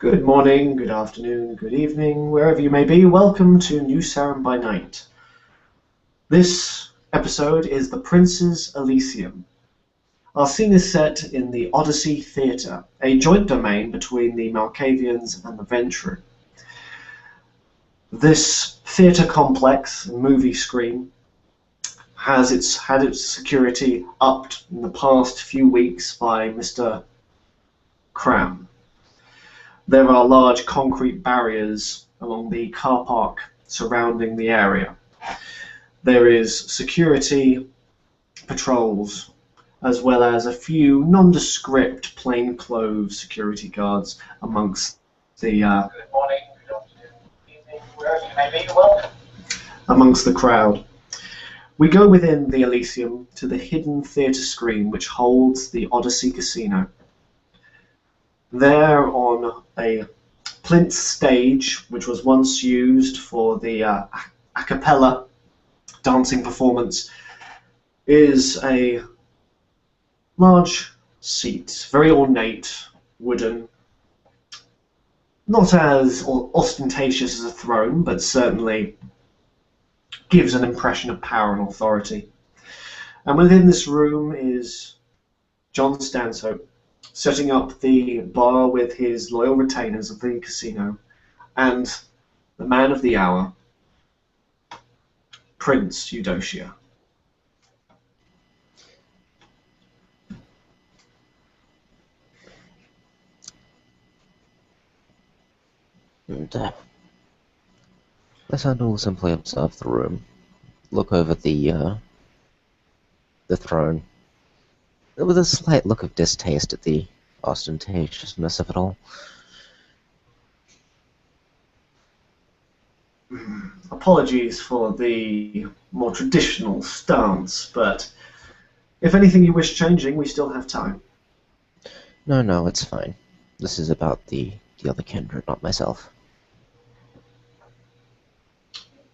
Good morning, good afternoon, good evening, wherever you may be. Welcome to New Sarum by Night. This episode is The Prince's Elysium. Our scene is set in the Odyssey Theatre, a joint domain between the Malkavians and the Ventru. This theatre complex and movie screen has had its security upped in the past few weeks by Mr. Cram. There are large concrete barriers along the car park surrounding the area. There is security patrols, as well as a few nondescript plainclothes security guards amongst the Good morning, good afternoon, good evening, wherever you may be, welcome. Amongst the crowd. We go within the Elysium to the hidden theatre screen which holds the Odyssey Casino. There on a plinth stage, which was once used for the a cappella dancing performance, is a large seat, very ornate, wooden, not as ostentatious as a throne, but certainly gives an impression of power and authority. And within this room is John Stanhope, setting up the bar with his loyal retainers of the casino, and the man of the hour, Prince Eudocia. And Lysander will simply observe the room, look over the throne, with a slight look of distaste at the ostentatiousness of it all. Apologies for the more traditional stance, but if anything you wish changing, we still have time. No, it's fine. This is about the other kindred, not myself.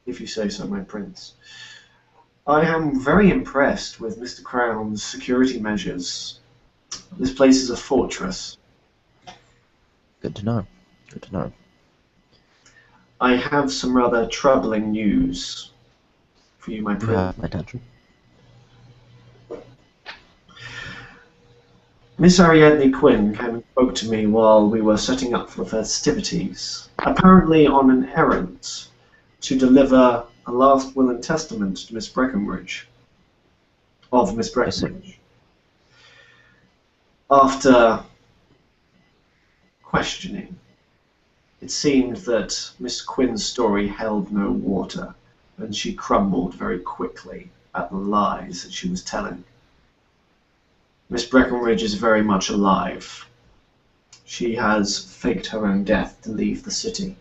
If you say so, my prince. I am very impressed with Mr. Crown's security measures. This place is a fortress. Good to know. Good to know. I have some rather troubling news for you, my You prince. have my attention. Miss Ariadne Quinn came and spoke to me while we were setting up for the festivities, apparently on an errand to deliver a last will and testament to Miss Breckenridge. Of Miss Breckenridge. After questioning, it seemed that Miss Quinn's story held no water, and she crumbled very quickly at the lies that she was telling. Miss Breckenridge is very much alive. She has faked her own death to leave the city.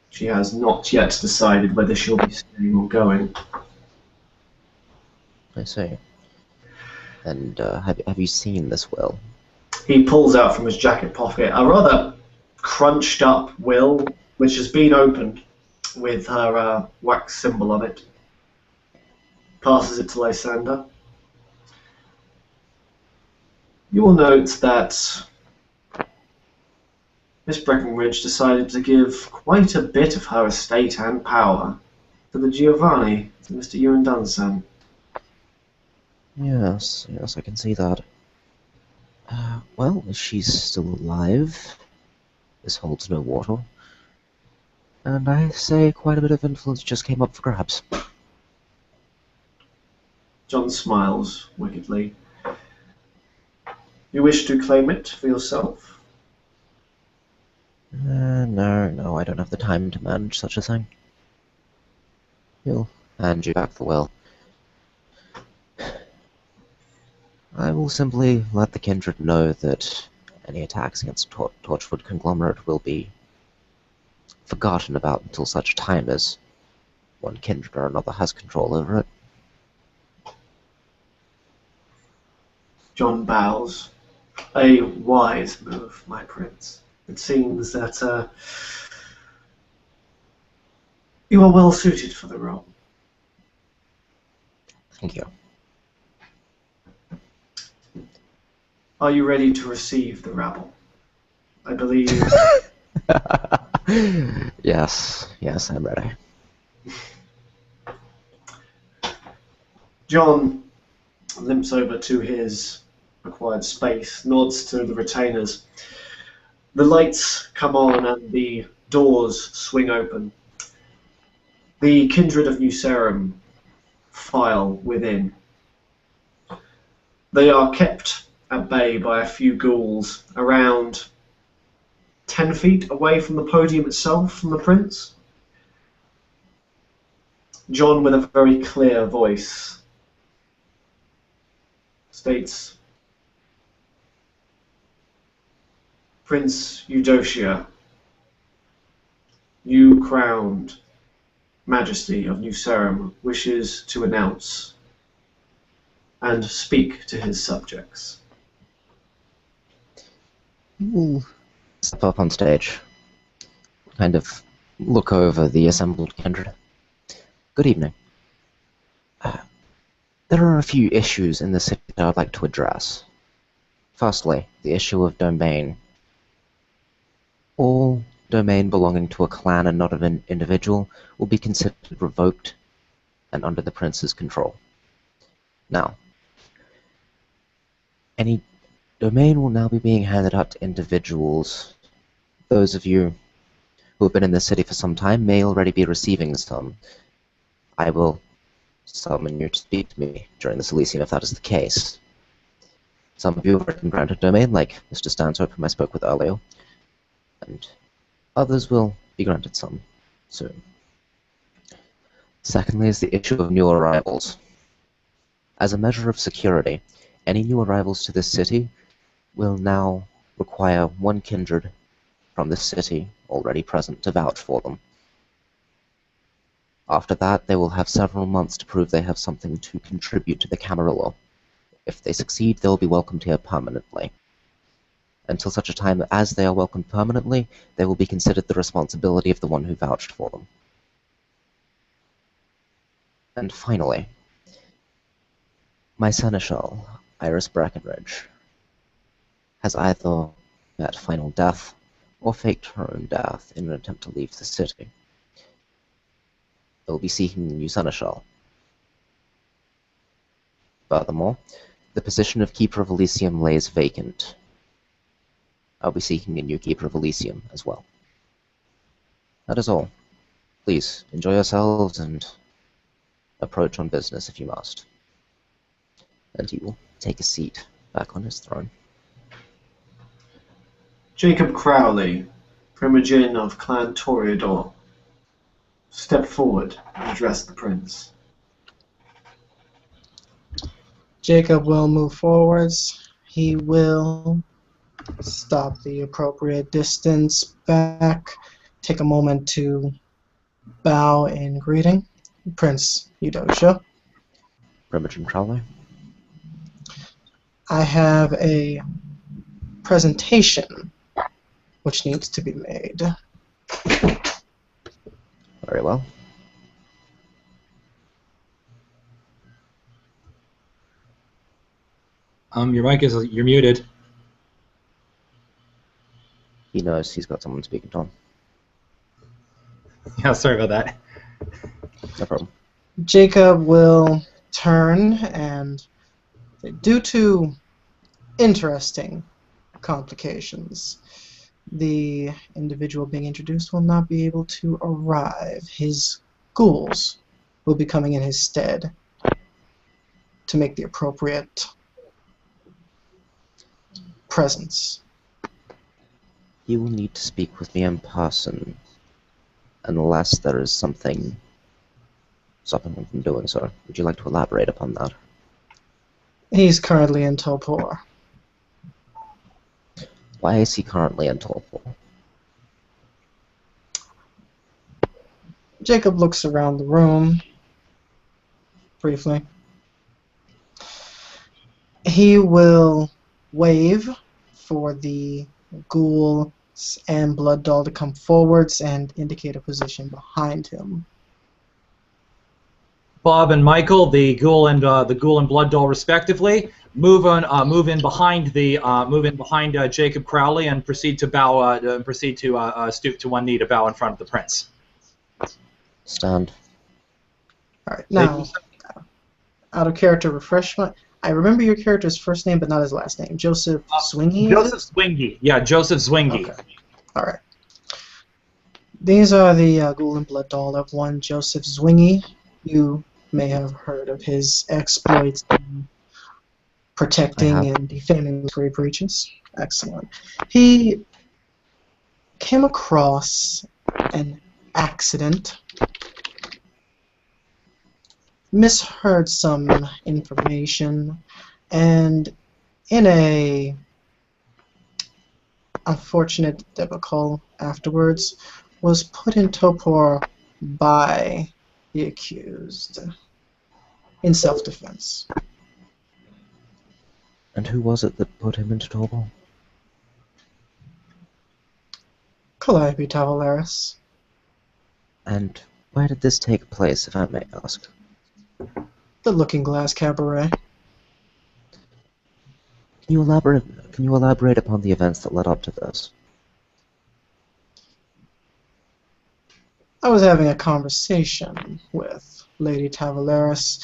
She has not yet decided whether she'll be staying or going. I see. And have you seen this will? He pulls out from his jacket pocket a rather crunched up will, which has been opened with her wax symbol on it. Passes it to Lysander. You will note that Miss Breckenridge decided to give quite a bit of her estate and power to the Giovanni, to Mr. Ewan Dunsan. Yes, I can see that. Well, if she's still alive, this holds no water. And I say quite a bit of influence just came up for grabs. John smiles wickedly. You wish to claim it for yourself? No, I don't have the time to manage such a thing. He'll hand you back the will. I will simply let the kindred know that any attacks against Torchwood Conglomerate will be forgotten about until such time as one kindred or another has control over it. John bows. A wise move, my prince. It seems that you are well suited for the role. Thank you. Are you ready to receive the rabble? I believe Yes, yes, I'm ready. John limps over to his required space, nods to the retainers. The lights come on and the doors swing open. The kindred of New Serum file within. They are kept at bay by a few ghouls around 10 feet away from the podium itself, from the prince. John, with a very clear voice, states, Prince Eudocia, you crowned Majesty of New Serum, wishes to announce and speak to his subjects. He will step up on stage, kind of look over the assembled kindred. Good evening. There are a few issues in the city that I'd like to address. Firstly, the issue of domain. All domain belonging to a clan and not of an individual will be considered revoked and under the prince's control. Now, any domain will now be being handed out to individuals. Those of you who have been in the city for some time may already be receiving some. I will summon you to speak to me during this Elysium if that is the case. Some of you have been granted domain, like Mr. Stanthorpe, whom I spoke with earlier, and others will be granted some soon. Secondly is the issue of new arrivals. As a measure of security, any new arrivals to this city will now require one kindred from the city already present to vouch for them. After that, they will have several months to prove they have something to contribute to the Camarilla. If they succeed, they will be welcomed here permanently. Until such a time as they are welcomed permanently, they will be considered the responsibility of the one who vouched for them. And finally, my seneschal, Iris Brackenridge, has either met final death or faked her own death in an attempt to leave the city. They will be seeking a new seneschal. Furthermore, the position of Keeper of Elysium lays vacant. I'll be seeking a new Keeper of Elysium as well. That is all. Please, enjoy yourselves and approach on business if you must. And he will take a seat back on his throne. Jacob Crowley, Primogene of Clan Toreador, step forward and address the prince. Jacob will move forwards. He will stop the appropriate distance back, take a moment to bow in greeting. Prince Eudocia, Primogene Crowley. I have a presentation which needs to be made. Very well. You're muted. He knows he's got someone speaking to him. Yeah, sorry about that. No problem. Jacob will turn and, due to interesting complications, the individual being introduced will not be able to arrive. His ghouls will be coming in his stead to make the appropriate presence. You will need to speak with me in person, unless there is something stopping him from doing so. Would you like to elaborate upon that? He's currently in torpor. Why is he currently in torpor? Jacob looks around the room briefly. He will wave for the ghouls and blood doll to come forwards and indicate a position behind him. Bob and Michael, the ghoul and blood doll, respectively, move in behind Jacob Crowley and proceed to stoop to one knee to bow in front of the prince. Stand. All right, now, out of character refreshment. I remember your character's first name, but not his last name. Joseph Swingy. Joseph Zwingy. Yeah, Joseph Zwingy. Okay. All right. These are the Ghoul and Blood Doll of one Joseph Zwingy. You may have heard of his exploits in protecting and defaming grave breaches. Excellent. He came across an accident, misheard some information, and in a unfortunate debacle afterwards, was put in torpor by the accused in self-defense. And who was it that put him into torpor? Calliope Tavalaris. And where did this take place, if I may ask? The Looking Glass Cabaret. Can you elaborate upon the events that led up to this? I was having a conversation with Lady Tavalaris.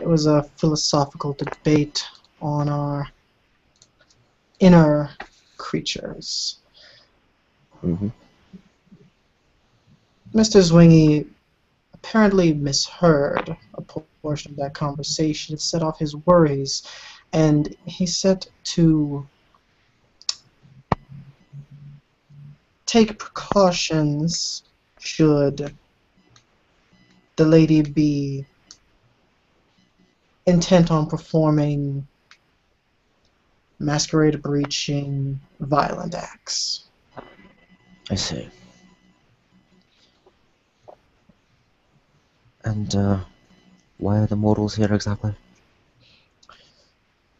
It was a philosophical debate on our inner creatures. Mm-hmm. Mr. Zwingy apparently misheard a portion of that conversation. It set off his worries, and he set to take precautions should the lady be intent on performing masquerade breaching violent acts. I see. And, why are the mortals here exactly?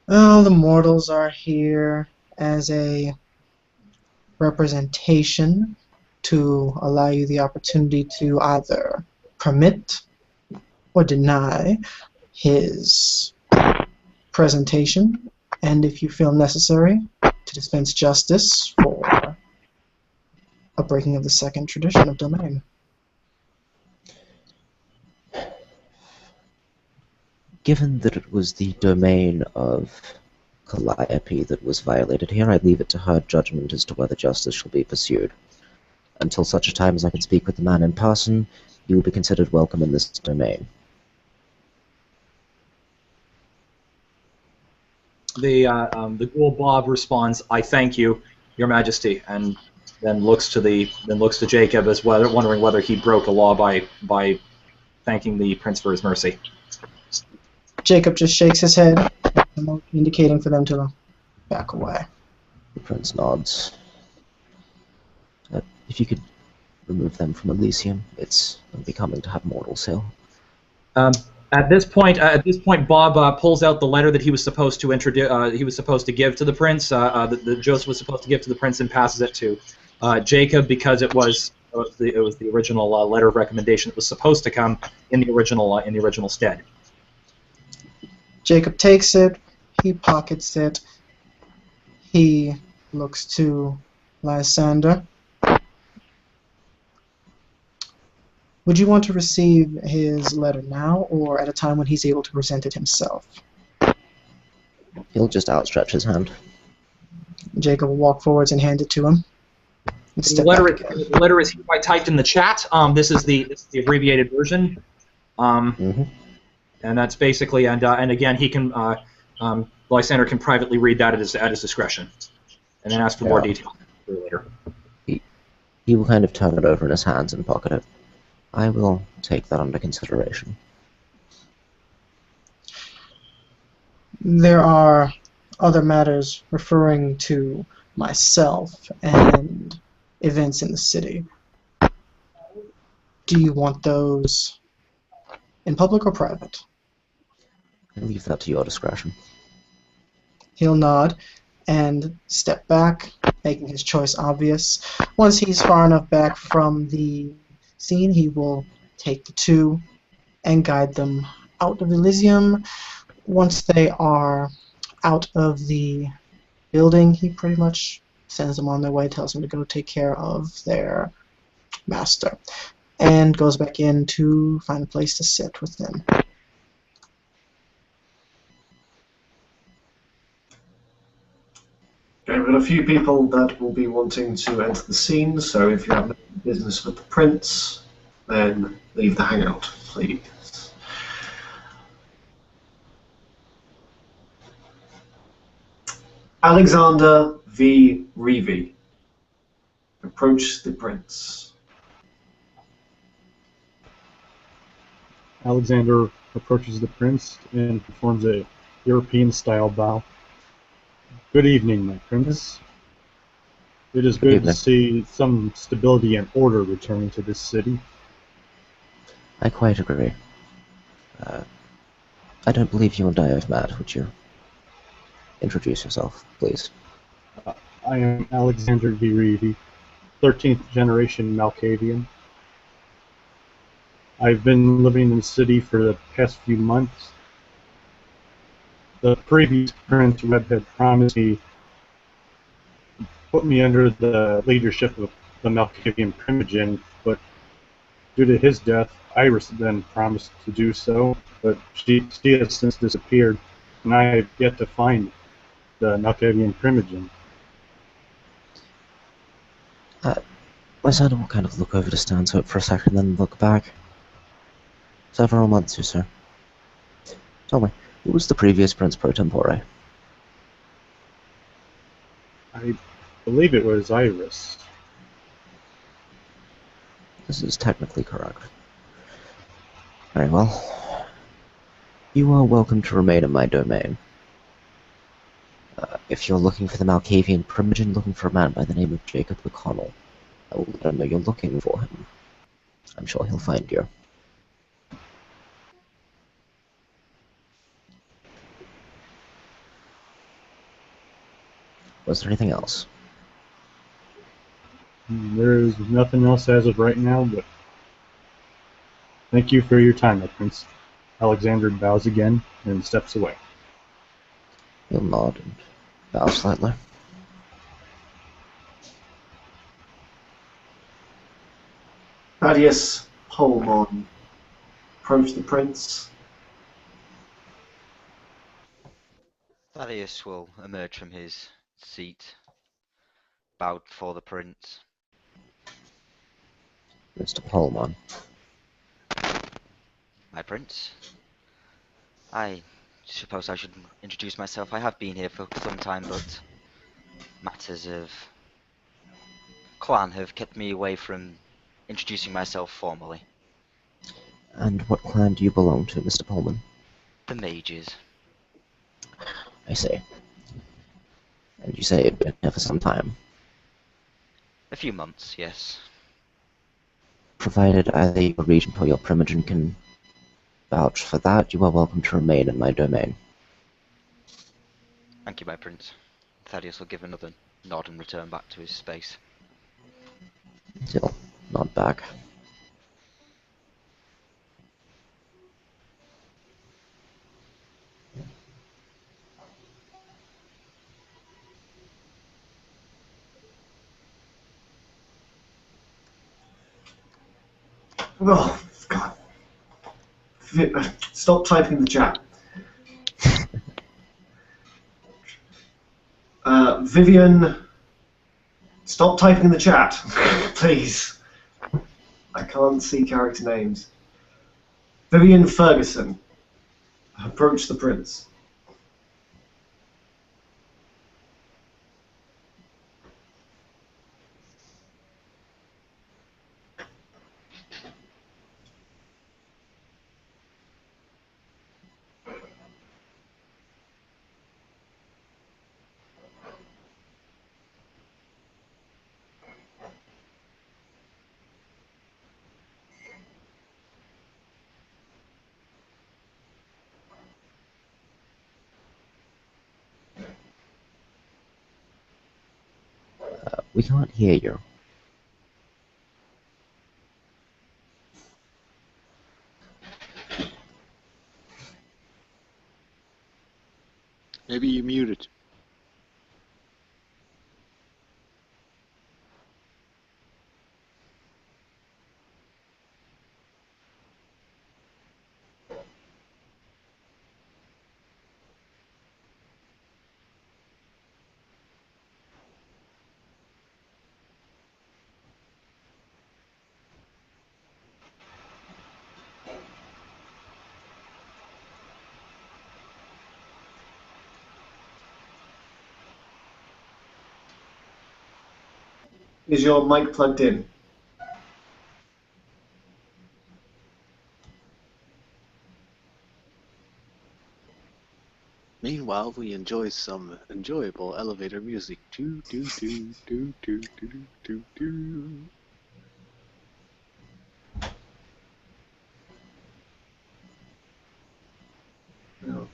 Well, the mortals are here as a representation to allow you the opportunity to either permit or deny his presentation, and if you feel necessary, to dispense justice for a breaking of the second tradition of domain. Given that it was the domain of Calliope that was violated here, I leave it to her judgment as to whether justice shall be pursued. Until such a time as I can speak with the man in person, you will be considered welcome in this domain. The ghoul Bob responds, "I thank you, Your Majesty," and then looks to Jacob as wondering whether he broke a law by thanking the prince for his mercy. Jacob just shakes his head, indicating for them to back away. The prince nods. If you could remove them from Elysium, it's unbecoming to have mortals here. At this point, Bob pulls out the letter that he was supposed to give to the prince. That Joseph was supposed to give to the prince, and passes it to Jacob because it was the original letter of recommendation that was supposed to come in the original stead. Jacob takes it. He pockets it. He looks to Lysander. Would you want to receive his letter now, or at a time when he's able to present it himself? He'll just outstretch his hand. Jacob will walk forwards and hand it to him. The letter is hereby typed in the chat. This is the abbreviated version, Mm-hmm. and that's basically and again he can Lysander can privately read that at his discretion, and then ask for more detail later. He will kind of turn it over in his hands and pocket it. I will take that under consideration. There are other matters referring to myself and events in the city. Do you want those in public or private? I leave that to your discretion. He'll nod and step back, making his choice obvious. Once he's far enough back from the scene, he will take the two and guide them out of Elysium. Once they are out of the building, he pretty much sends them on their way, tells them to go take care of their master, and goes back in to find a place to sit with them. Okay, we've got a few people that will be wanting to enter the scene, so if you have no business with the prince, then leave the hangout, please. Alexander V. Reevy. Approach the prince. Alexander approaches the prince and performs a European-style bow. Good evening, my prince. It is good to evening. see some stability and order returning to this city. I quite agree. I don't believe you and I have met. Would you introduce yourself, please? I am Alexander V. Reevy, 13th generation Malkavian. I've been living in the city for the past few months. The previous Prince Webb had promised me, put me under the leadership of the Malkavian Primogen, but due to his death, Iris then promised to do so, but she has since disappeared, and I have yet to find the Malkavian Primogen. Lysander will kind of look over to Stanhope for a second, then look back. Several months, you sir. Tell me, who was the previous Prince Pro Tempore? I believe it was Iris. This is technically correct. Very well. You are welcome to remain in my domain. If you're looking for the Malkavian Primogen, looking for a man by the name of Jacob O'Connell, I will let him know you're looking for him. I'm sure he'll find you. Was there anything else? There is nothing else as of right now, but thank you for your time, my prince. Alexander bows again and steps away. He'll nod and bow slightly. Thaddeus Holmon. Approach the prince. Thaddeus will emerge from his seat, bowed before the prince. Mr. Polmon. My prince, I suppose I should introduce myself. I have been here for some time, but matters of clan have kept me away from introducing myself formally. And what clan do you belong to, Mr. Pullman? The mages. I see. And you say you've been here for some time. A few months, yes. Provided either your regent or your primogen can vouch for that, you are welcome to remain in my domain. Thank you, my prince. Thaddeus will give another nod and return back to his space. He'll nod back. Oh, God. Stop typing in the chat. Vivian, stop typing in the chat, please. I can't see character names. Vivian Ferguson. Approach the prince. We can't hear you. Maybe you muted. Is your mic plugged in? Meanwhile, we enjoy some enjoyable elevator music. Do do do do do do do do. No.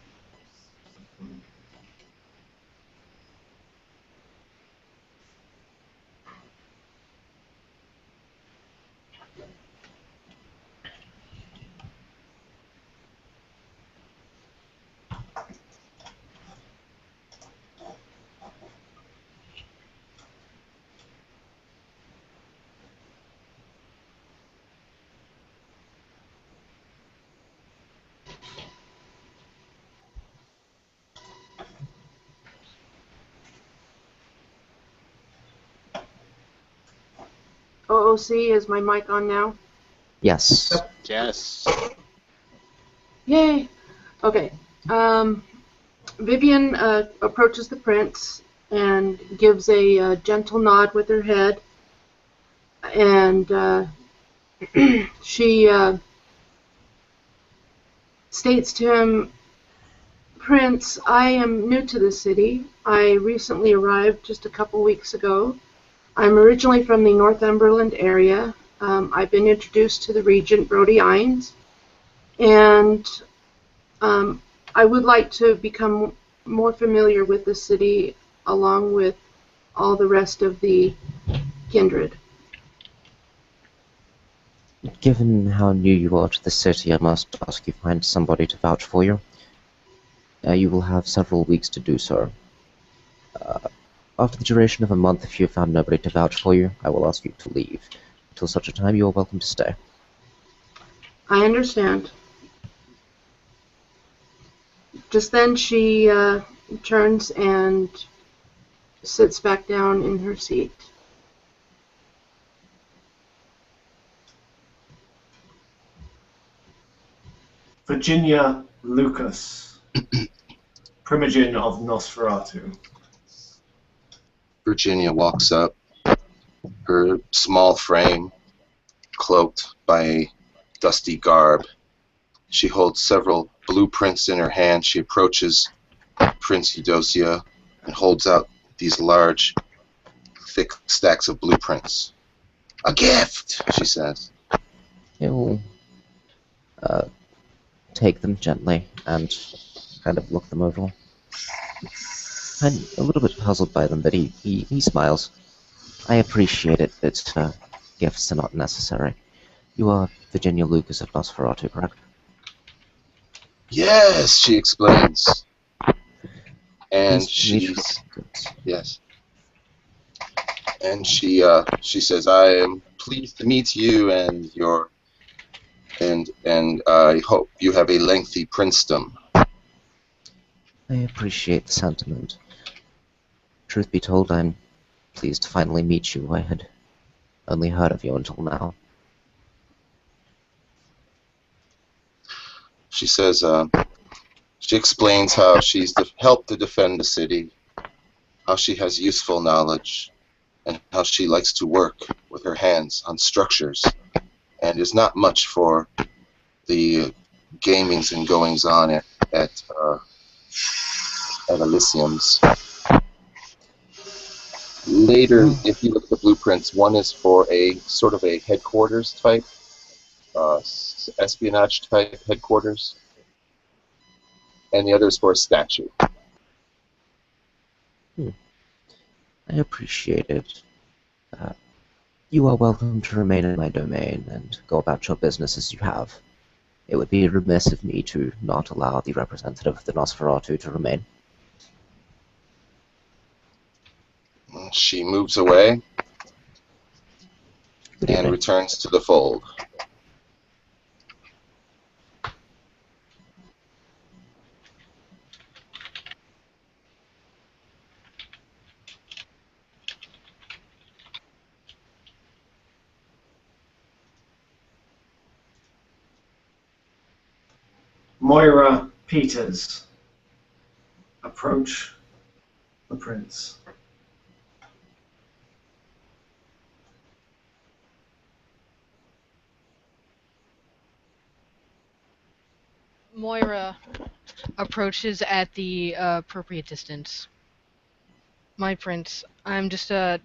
OOC, is my mic on now? Yes. Yes. Yay! Okay. Vivian approaches the prince and gives a gentle nod with her head, and she states to him, "Prince, I am new to the city. I recently arrived just a couple weeks ago. I'm originally from the Northumberland area. I've been introduced to the Regent, Brody Ines, and I would like to become more familiar with the city along with all the rest of the kindred." Given how new you are to the city, I must ask you to find somebody to vouch for you. You will have several weeks to do so. After the duration of a month, if you have found nobody to vouch for you, I will ask you to leave. Until such a time, you are welcome to stay. I understand. Just then she turns and sits back down in her seat. Virginia Lucas, Primogen of Nosferatu. Virginia walks up, her small frame cloaked by a dusty garb. She holds several blueprints in her hand. She approaches Prince Eudocia and holds out these large, thick stacks of blueprints. "A gift," she says. He will take them gently and kind of look them over. I'm a little bit puzzled by them, but he smiles. I appreciate it, but gifts are not necessary. You are Virginia Lucas of Nosferatu, correct? "Yes," she explains. And Pleased to meet you. yes. And she says, "I am pleased to meet you and your and I hope you have a lengthy princedom." I appreciate the sentiment. Truth be told, I'm pleased to finally meet you. I had only heard of you until now. She says, she explains how she's helped to defend the city, how she has useful knowledge, and how she likes to work with her hands on structures, and is not much for the gamings and goings on at Elysium's. Later, if you look at the blueprints, one is for a sort of a headquarters type, espionage type headquarters, and the other is for a statue. I appreciate it. You are welcome to remain in my domain and go about your business as you have. It would be remiss of me to not allow the representative of the Nosferatu to remain. She moves away Good and evening. returns to the fold. Moira Peters approach the prince. Moira approaches at the appropriate distance. My prince, I'm just a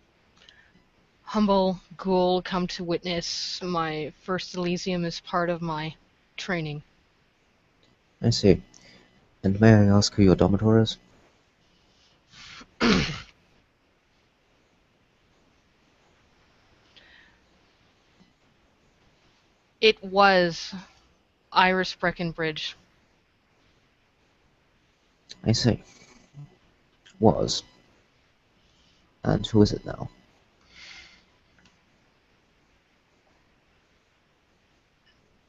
humble ghoul come to witness my first Elysium as part of my training. I see. And may I ask who your domitor is? It was Iris Breckenbridge. I see. Was. And who is it now?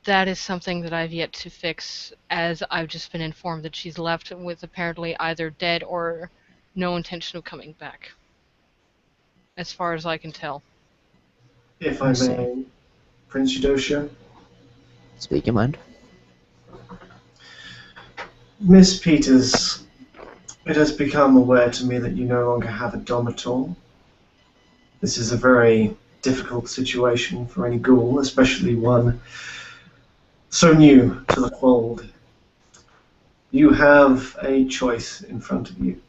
That is something that I've yet to fix, as I've just been informed that she's left with apparently either dead or no intention of coming back. As far as I can tell. If I I see. may, Prince Eudocia. Speak your mind. Miss Peters, it has become aware to me that you no longer have a domitor. This is a very difficult situation for any ghoul, especially one so new to the fold. You have a choice in front of you.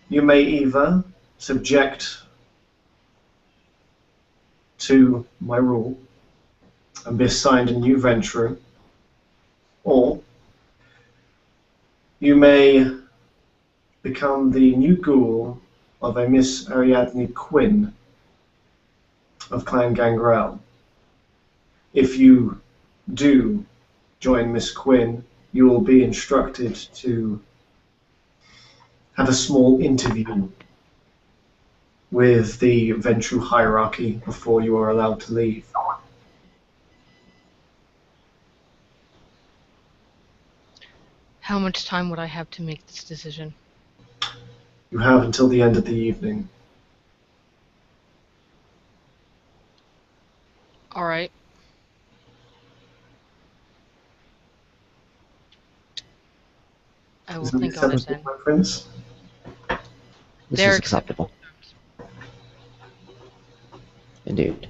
You may either subject to my rule and be assigned a new venturer, or you may become the new ghoul of a Miss Ariadne Quinn of Clan Gangrel. If you do join Miss Quinn, you will be instructed to have a small interview with the Ventru hierarchy before you are allowed to leave. How much time would I have to make this decision? You have until the end of the evening. Alright. I will Is that think on it acceptable, then. my prince? This They're is acceptable. Indeed.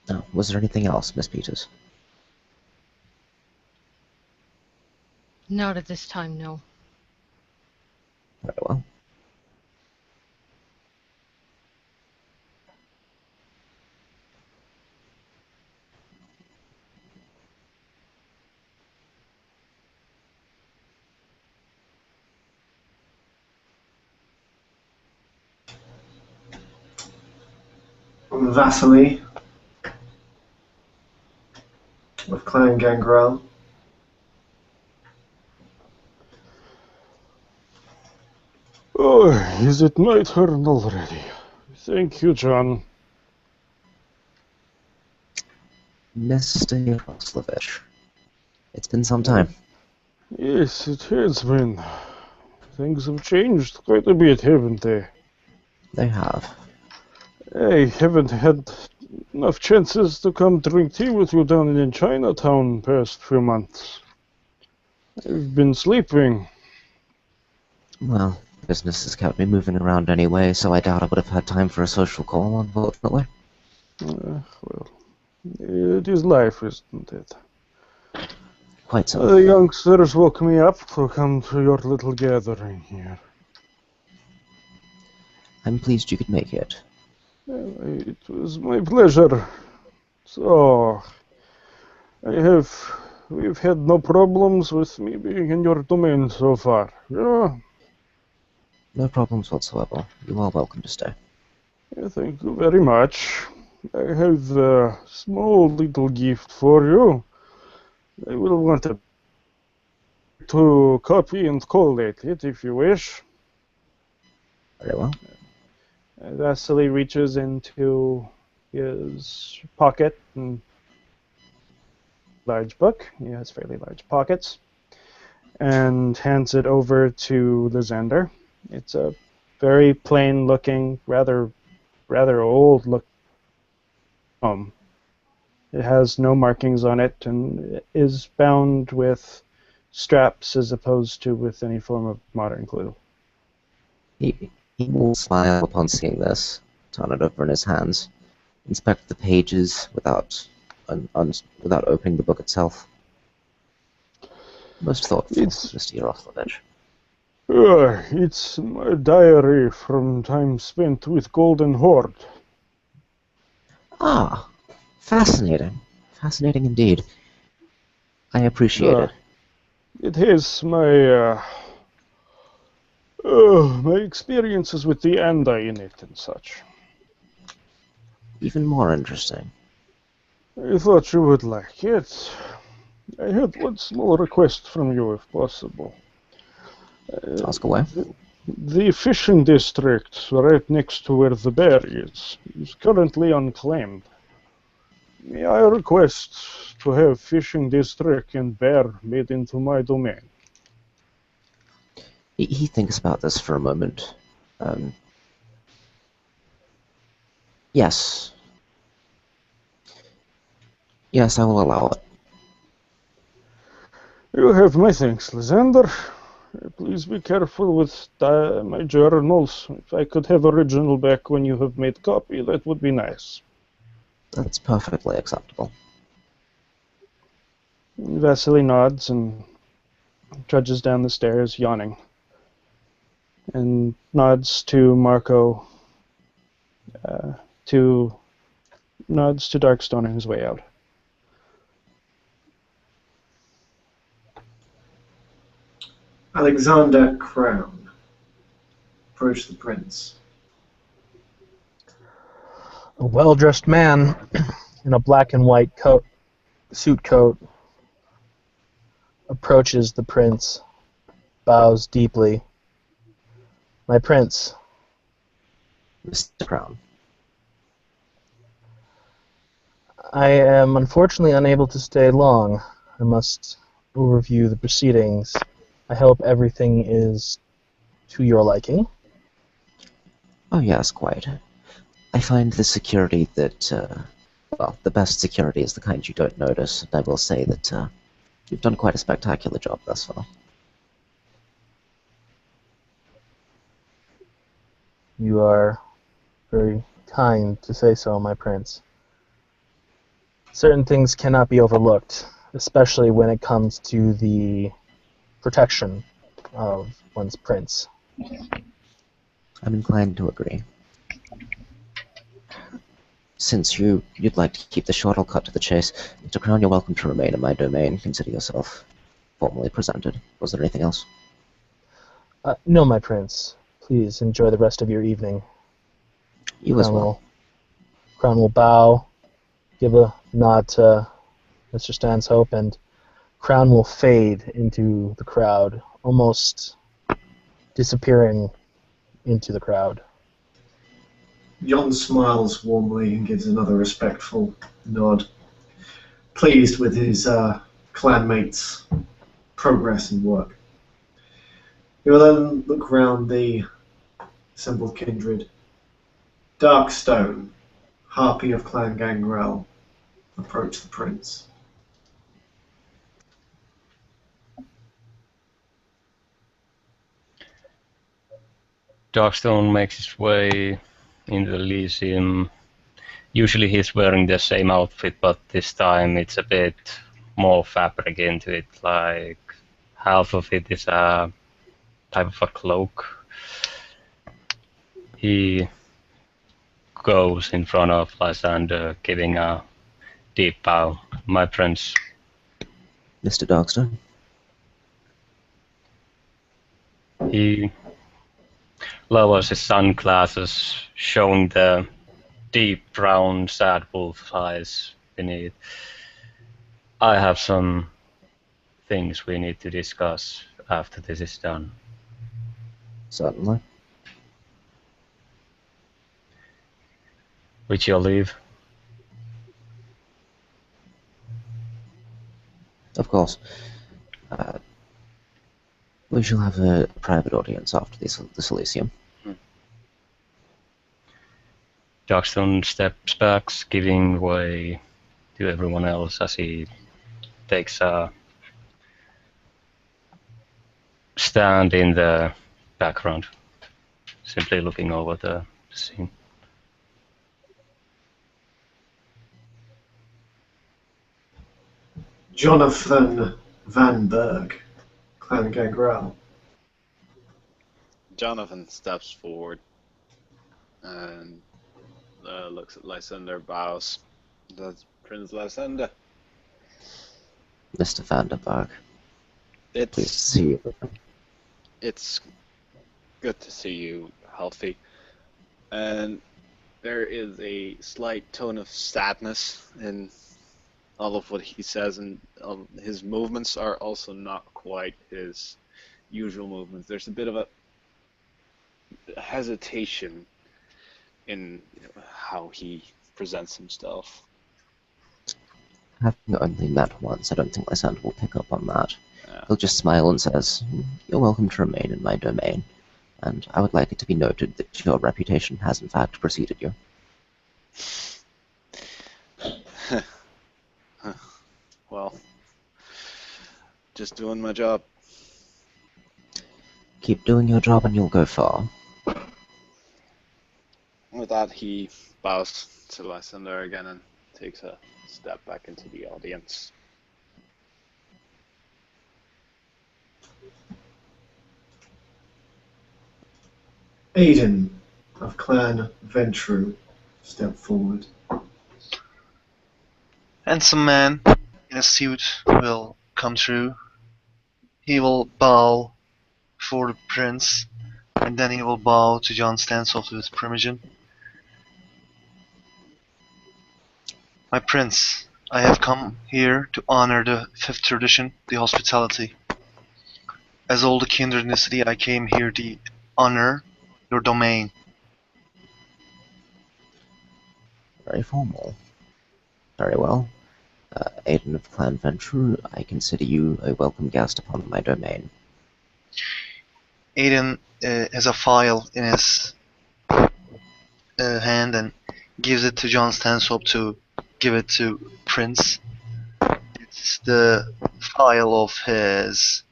Now, was there anything else, Miss Peters? Not at this time, no. Very well. Vasily of Clan Gangrel. Oh, is it my turn already? Thank you, John. Mr. Yaroslavich. It's been some time. Yes, it has been. Things have changed quite a bit, haven't they? They have. I haven't had enough chances to come drink tea with you down in Chinatown past few months. I've been sleeping. Well, business has kept me moving around anyway, so I doubt I would have had time for a social call, unfortunately. Well, it is life, isn't it? Quite so. The youngsters woke me up to come to your little gathering here. I'm pleased you could make it. It was my pleasure. So, we've had no problems with me being in your domain so far. Yeah, No problems whatsoever. You are welcome to stay. thank you very much. I have a small little gift for you. I will want to to copy and collate it if you wish. Very well. Vasily reaches into his pocket and large book. He has fairly large pockets. And hands it over to Lysander. It's a very plain looking, rather old look. It has no markings on it and is bound with straps as opposed to with any form of modern glue. He will smile upon seeing this, turn it over in his hands, inspect the pages without opening the book itself. Most thoughtful, Mr. Yaroslavich. It's my diary from time spent with Golden Horde. Ah, fascinating. Fascinating indeed. I appreciate it. It has my my experiences with the Anda in it and such. Even more interesting. I thought you would like it. I had one small request from you, if possible. Ask away. The fishing district right next to where the bear is currently unclaimed. May I request to have fishing district and bear made into my domain? He thinks about this for a moment. Yes. Yes, I will allow it. You have my thanks, Lysander. Please be careful with my journals. If I could have original back when you have made copy, that would be nice. That's perfectly acceptable. Vasily nods and trudges down the stairs, yawning, and nods to Marco, nods to Darkstone on his way out. Alexander Crown approached the prince. A well-dressed man in a black and white suit coat, approaches the prince, bows deeply. My prince. Mr. Crown. I am unfortunately unable to stay long. I must overview the proceedings. I hope everything is to your liking. Oh yes, quite. I find the security that, well, the best security is the kind you don't notice, and I will say that you've done quite a spectacular job thus far. You are very kind to say so, my prince. Certain things cannot be overlooked, especially when it comes to the protection of one's prince. I'm inclined to agree. Since you'd like to keep the short, I'll cut to the chase. Mr. Crown, you're welcome to remain in my domain. Consider yourself formally presented. Was there anything else? No, my prince. Please enjoy the rest of your evening. You as well. Crown will bow, give a nod to Mr. Stanshope, and Crown will fade into the crowd, almost disappearing into the crowd. Jon smiles warmly and gives another respectful nod, pleased with his clanmates' progress and work. He will then look round the assembled kindred. Darkstone, Harpy of Clan Gangrel, approach the prince. Darkstone makes his way into the Elysium. Usually he's wearing the same outfit, but this time it's a bit more fabric into it, like half of it is a type of a cloak. He goes in front of Lysander, giving a deep bow. My prince. Mr. Darkstone? He lowers his sunglasses, showing the deep brown sad wolf eyes beneath. I have some things we need to discuss after this is done. Certainly. With your leave. Of course. We shall have a private audience after this Elysium. Jackson steps back, giving way to everyone else as he takes a stand in the background, simply looking over the scene. Jonathan Van Berg, Clan Gangrel. Jonathan steps forward and looks at Lysander, bows. That's Prince Lysander. Mr. Vanderberg, pleased to It's see you. it's good to see you healthy. And there is a slight tone of sadness in all of what he says, and his movements are also not quite his usual movements. There's a bit of a hesitation in how he presents himself. Having only met once, I don't think Lysander will pick up on that. Yeah. He'll just smile and says, "You're welcome to remain in my domain, and I would like it to be noted that your reputation has in fact preceded you." Well, just doing my job. Keep doing your job and you'll go far. With that, he bows to Lysander again and takes a step back into the audience. Aiden of Clan Ventru, step forward. Handsome man in a suit will come through. He will bow for the prince, and then he will bow to John Stansoft with Primogen. My prince, I have come here to honor the fifth tradition, the hospitality. As all the kindred in the city, I came here to honor your domain. Very formal. Very well. Aiden of Clan Ventru, I consider you a welcome guest upon my domain. Aiden has a file in his hand and gives it to John Stansoft to give it to Prince. It's the file of his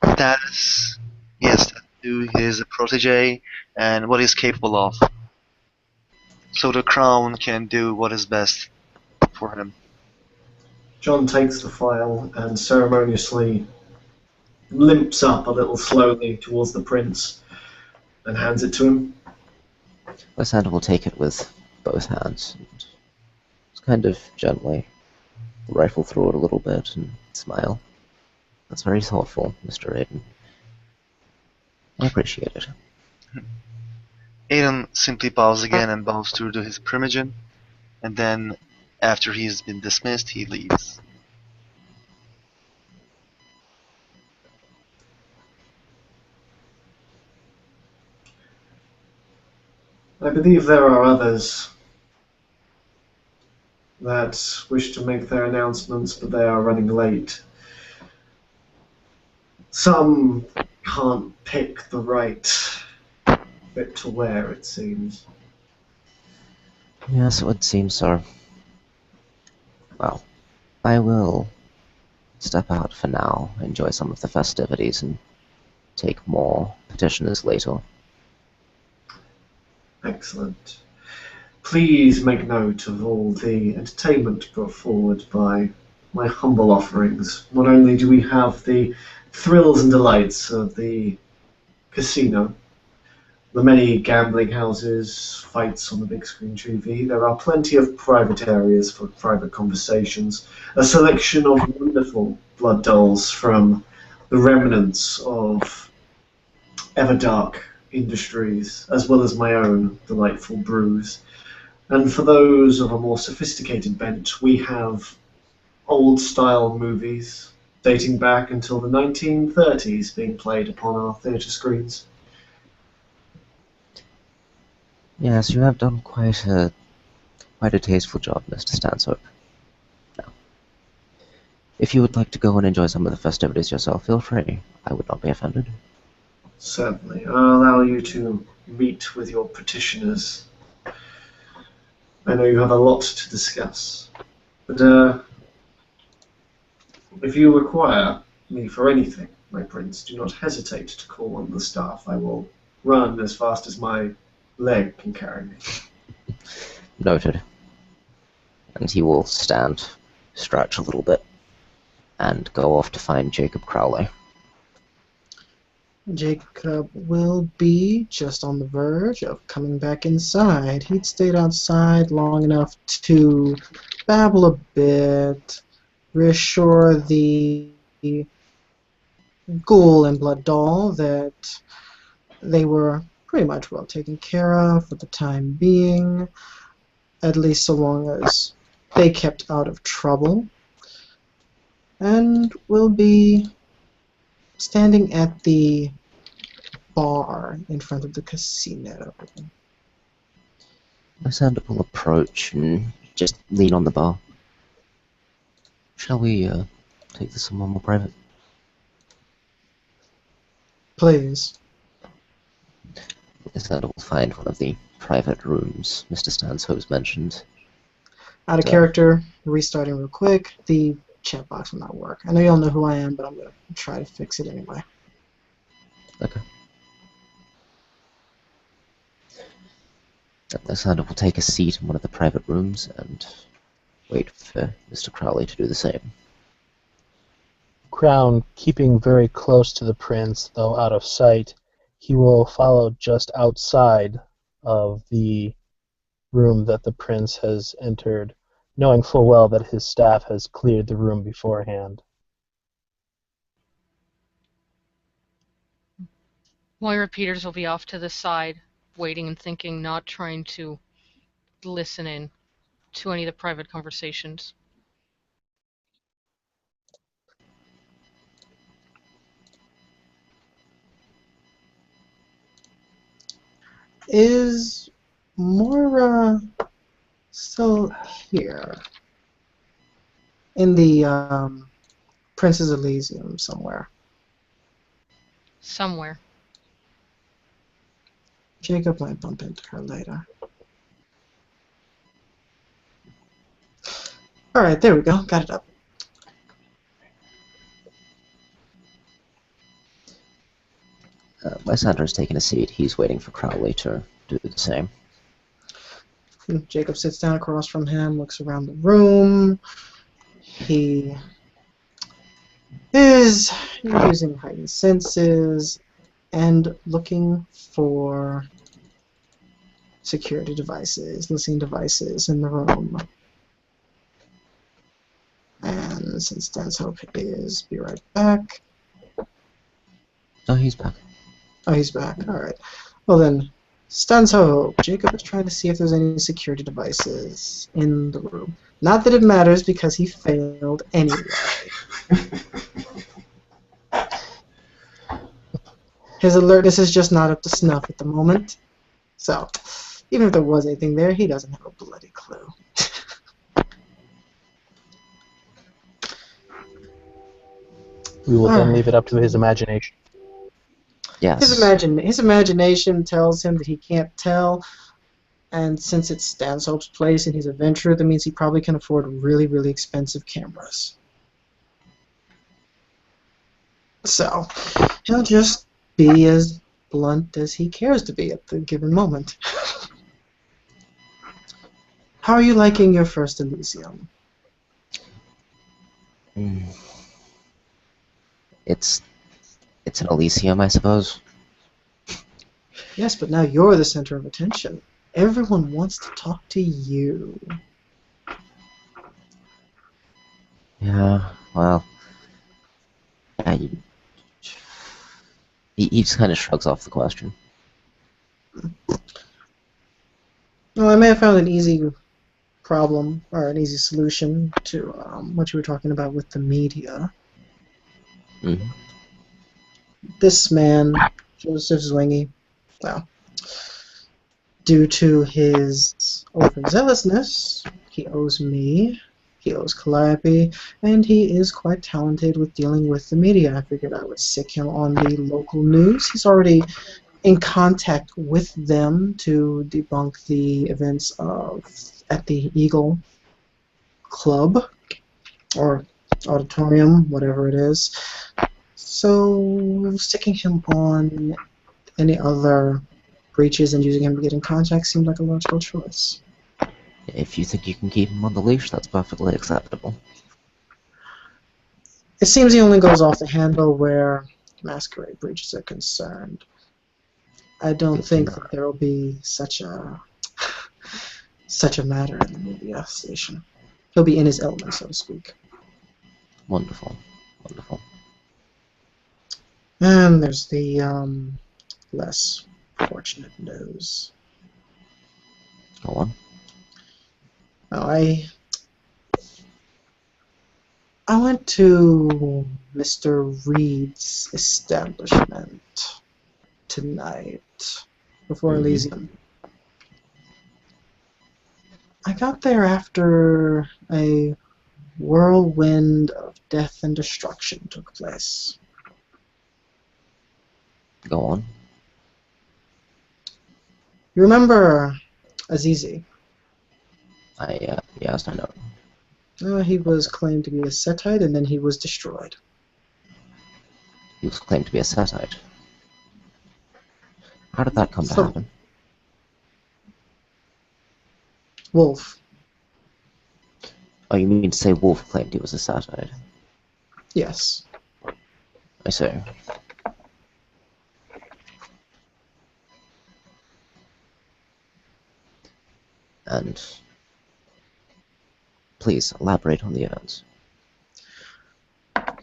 status. Yes, he is a protege and what he's capable of. So the crown can do what is best for him. John takes the file and ceremoniously limps up a little slowly towards the prince and hands it to him. Lysander will take it with both hands and just kind of gently rifle through it a little bit and smile. That's very thoughtful, Mr. Aiden. I appreciate it. Aiden simply bows again and bows to his Primogen, and then after he's been dismissed, he leaves. I believe there are others that wish to make their announcements, but they are running late. Some can't pick the right bit to wear, it seems. Yes, it would seem so. Well, I will step out for now, enjoy some of the festivities, and take more petitioners later. Excellent. Please make note of all the entertainment brought forward by my humble offerings. Not only do we have the thrills and delights of the casino, the many gambling houses, fights on the big screen TV, there are plenty of private areas for private conversations, a selection of wonderful blood dolls from the remnants of Everdark Industries, as well as my own delightful brews. And for those of a more sophisticated bent, we have old-style movies, dating back until the 1930s, being played upon our theatre screens. Yes, you have done quite a tasteful job, Mr. Stanhope. Now, if you would like to go and enjoy some of the festivities yourself, feel free. I would not be offended. Certainly. I'll allow you to meet with your petitioners. I know you have a lot to discuss. But if you require me for anything, my prince, do not hesitate to call on the staff. I will run as fast as my leg can carry me. Noted. And he will stand, stretch a little bit, and go off to find Jacob Crowley. Jacob will be just on the verge of coming back inside. He'd stayed outside long enough to babble a bit, reassure the ghoul and blood doll that they were pretty much well taken care of for the time being, at least so long as they kept out of trouble, and will be standing at the bar in front of the casino. Lysander will approach and just lean on the bar. Shall we take this somewhere more private? Please. Lysander will find one of the private rooms Mr. Stanhope's mentioned. Out of character, restarting real quick. The chat box will not work. I know you all know who I am, but I'm going to try to fix it anyway. Okay. Lysander will take a seat in one of the private rooms and wait for Mr. Crowley to do the same. Crown, keeping very close to the prince, though out of sight, he will follow just outside of the room that the prince has entered, knowing full well that his staff has cleared the room beforehand. Moira Peters will be off to the side, waiting and thinking, not trying to listen in to any of the private conversations. Is Moira still here? In the Prince's Elysium somewhere. Somewhere. Jacob might bump into her later. Alright, there we go. Got it up. Lysander has taken a seat. He's waiting for Crowley to do the same. Jacob sits down across from him, looks around the room. He is using heightened senses and looking for security devices, listening devices in the room. And since Stanhope is be right back. Oh, he's back. Oh, he's back. Alright. Well then, Stanhope, Jacob is trying to see if there's any security devices in the room. Not that it matters because he failed anyway. His alertness is just not up to snuff at the moment. So, even if there was anything there, he doesn't have a bloody clue. We will then leave it up to his imagination. Yes. His imagination tells him that he can't tell, and since it's Stanhope's place and he's a venturer, that means he probably can afford really, really expensive cameras. So, he'll just be as blunt as he cares to be at the given moment. How are you liking your first Elysium? It's an Elysium, I suppose. Yes, but now you're the center of attention. Everyone wants to talk to you. Yeah, well... Yeah, he just kind of shrugs off the question. Well, I may have found an easy problem, or an easy solution to what you were talking about with the media. Mhm. This man, Joseph Zwingy, well, due to his overzealousness, he owes me, he owes Calliope, and he is quite talented with dealing with the media. I figured I would stick him on the local news. He's already in contact with them to debunk the events of at the Eagle Club or auditorium, whatever it is. So sticking him on any other breaches and using him to get in contact seemed like a logical choice. If you think you can keep him on the leash, that's perfectly acceptable. It seems he only goes off the handle where masquerade breaches are concerned. I don't Good to think know. that there will be such a matter in the media station. He'll be in his element, so to speak. Wonderful. Wonderful. And there's the less fortunate news. Go on. Oh, I went to Mr. Reed's establishment tonight before Mhm. Elysium. I got there after a whirlwind of death and destruction took place. Go on. You remember Azizi? Yes, I know. He was claimed to be a Setite, and then he was destroyed. He was claimed to be a Setite. How did that come to So, happen? Wolf, Oh, you mean to say Wolf claimed he was a Setite? yes. I see. And please elaborate on the events.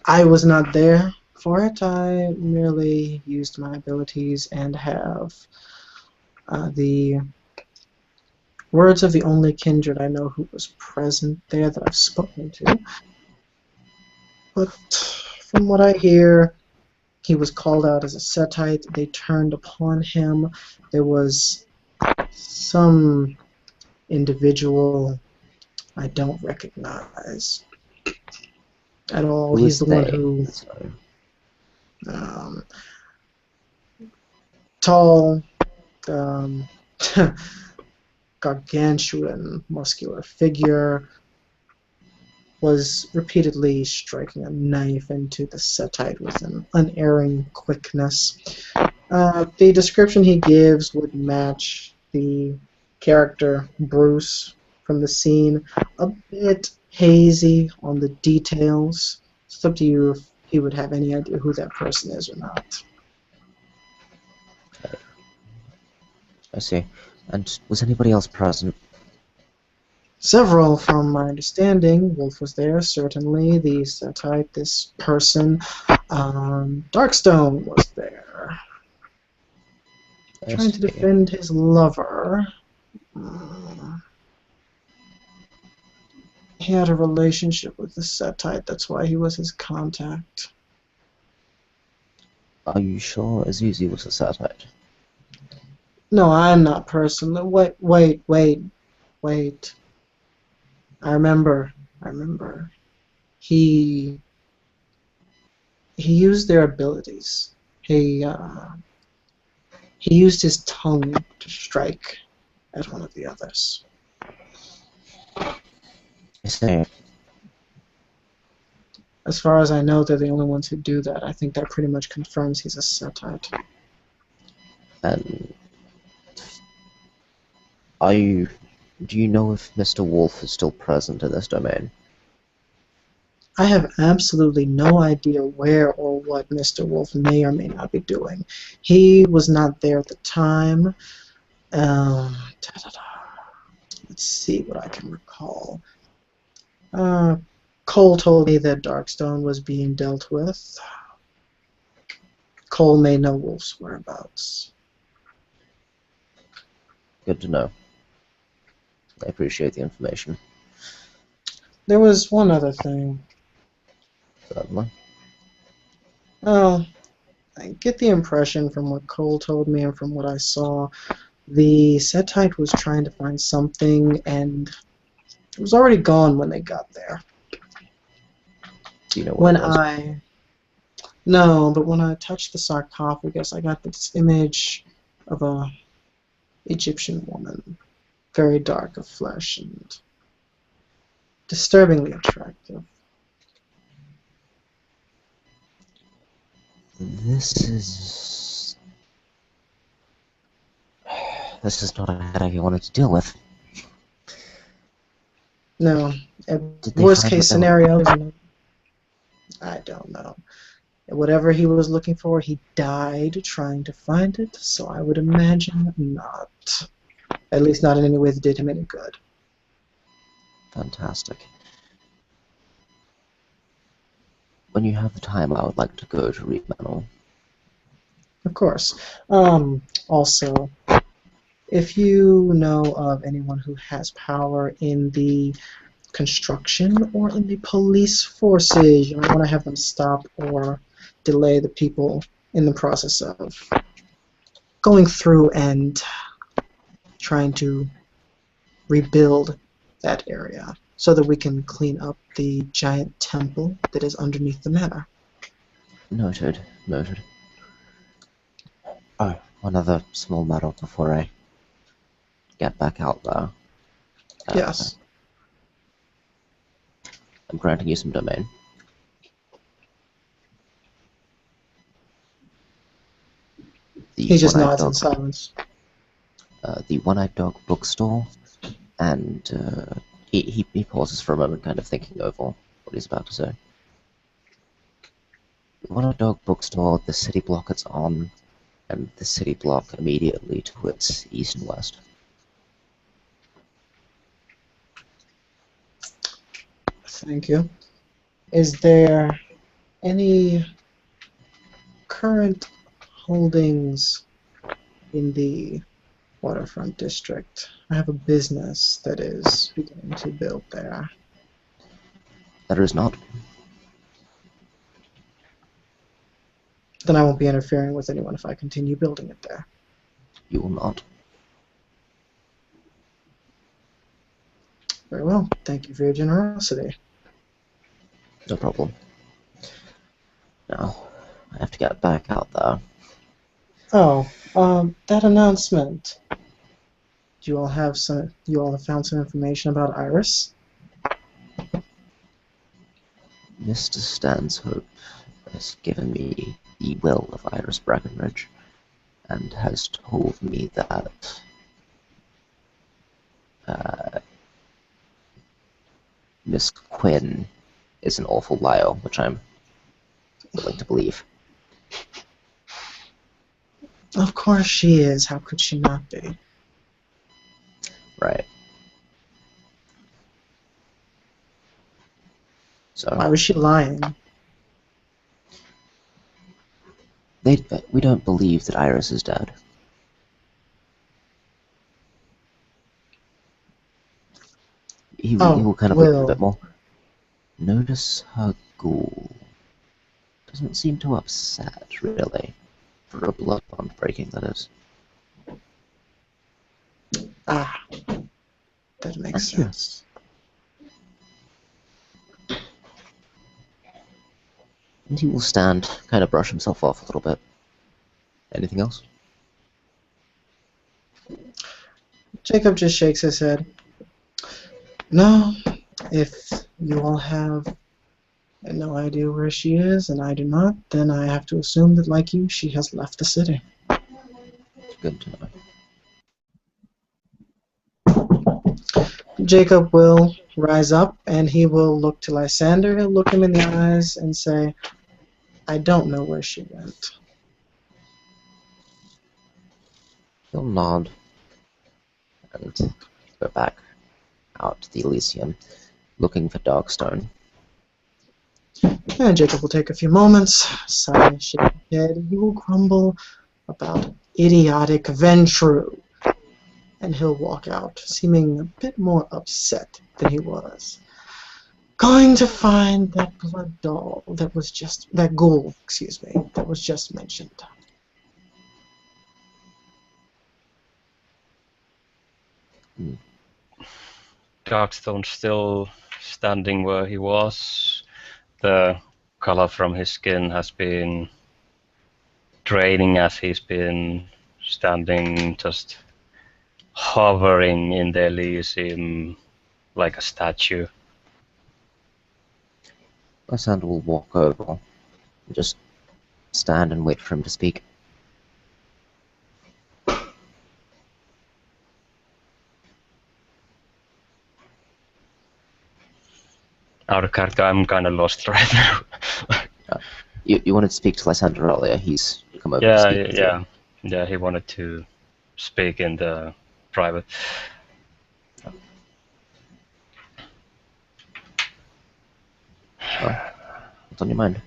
I was not there for it. I merely used my abilities and have the words of the only kindred I know who was present there that I've spoken to. But from what I hear, he was called out as a Setite. They turned upon him. There was some individual I don't recognize at all. Who He's was the one they? who So, tall, um, gargantuan, muscular figure was repeatedly striking a knife into the Setite with an unerring quickness. The description he gives would match the character Bruce from the scene. A bit hazy on the details. It's up to you if he would have any idea who that person is or not. I see. And was anybody else present? Several, from my understanding. Wolf was there, certainly. The Setite, this person. Darkstone was there, I trying to see. defend his lover. Mm. He had a relationship with the Setite, that's why he was his contact. Are you sure Azuzi was a Setite? No, I'm not personally. Wait. I remember. He used their abilities. He used his tongue to strike at one of the others. I see. As far as I know, they're the only ones who do that. I think that pretty much confirms he's a Setite. And do you know if Mr. Wolf is still present in this domain? I have absolutely no idea where or what Mr. Wolf may or may not be doing. He was not there at the time. Let's see what I can recall. Cole told me that Darkstone was being dealt with. Cole may know Wolf's whereabouts. Good to know. I appreciate the information. There was one other thing. Certainly. Well, I get the impression from what Cole told me and from what I saw, the Setite was trying to find something, and it was already gone when they got there. Do you know what When it was? No, but when I touched the sarcophagus, I got this image of a Egyptian woman, very dark of flesh and disturbingly attractive. This is not a headache I wanted to deal with. No, Did they worst find case what they were scenario, looking I don't know. Whatever he was looking for, he died trying to find it, so I would imagine not. At least not in any way that did him any good. for? Fantastic. When you have the time, I would like to go to Reed Manor. Of course. Also, if you know of anyone who has power in the construction or in the police forces, you might want to have them stop or delay the people in the process of going through and trying to rebuild that area so that we can clean up the giant temple that is underneath the manor. Noted. Noted. Oh, one other small matter before I get back out there. Yes. I'm granting you some domain. He just nods in silence. The One-Eyed Dog bookstore, and he pauses for a moment, kind of thinking over what he's about to say. The One-Eyed Dog bookstore, the city block it's on, and the city block immediately to its east and west. Thank you. Is there any current holdings in the waterfront district? I have a business that is beginning to build there. There is not. Then I won't be interfering with anyone if I continue building it there. You will not. Very well. Thank you for your generosity. No problem. Now, I have to get back out there. Oh, that announcement. Do you all have some? You all have found some information about Iris? Mr. Stanshope has given me the will of Iris Brackenridge, and has told me that Miss Quinn is an awful liar, which I'm willing to believe. Of course she is. How could she not be? Right. So Why was she lying? we don't believe that Iris is dead. He will kind of look a bit more. Notice her ghoul. Doesn't seem too upset, really. For a blood bond breaking, that is. Ah, that makes sense. And he will stand, kind of brush himself off a little bit. Anything else? Jacob just shakes his head. No, if you all have no idea where she is, and I do not, then I have to assume that, like you, she has left the city. Good to know. Jacob will rise up, and he will look to Lysander. He'll look him in the eyes and say, I don't know where she went. He'll nod and go back out to the Elysium, looking for Darkstone. And Jacob will take a few moments, sigh, shake his head. He will grumble about idiotic Ventru. And he'll walk out, seeming a bit more upset than he was. going to find that blood doll that ghoul, excuse me, that was just mentioned. Darkstone still standing where he was. The color from his skin has been draining as he's been standing, just hovering in the Elysium like a statue. Lysander will walk over and just stand and wait for him to speak. Out of character, I'm kind of lost right now. You wanted to speak to Lysander earlier. He's come over to speak with you. Yeah, he wanted to speak in the private. What's on your mind?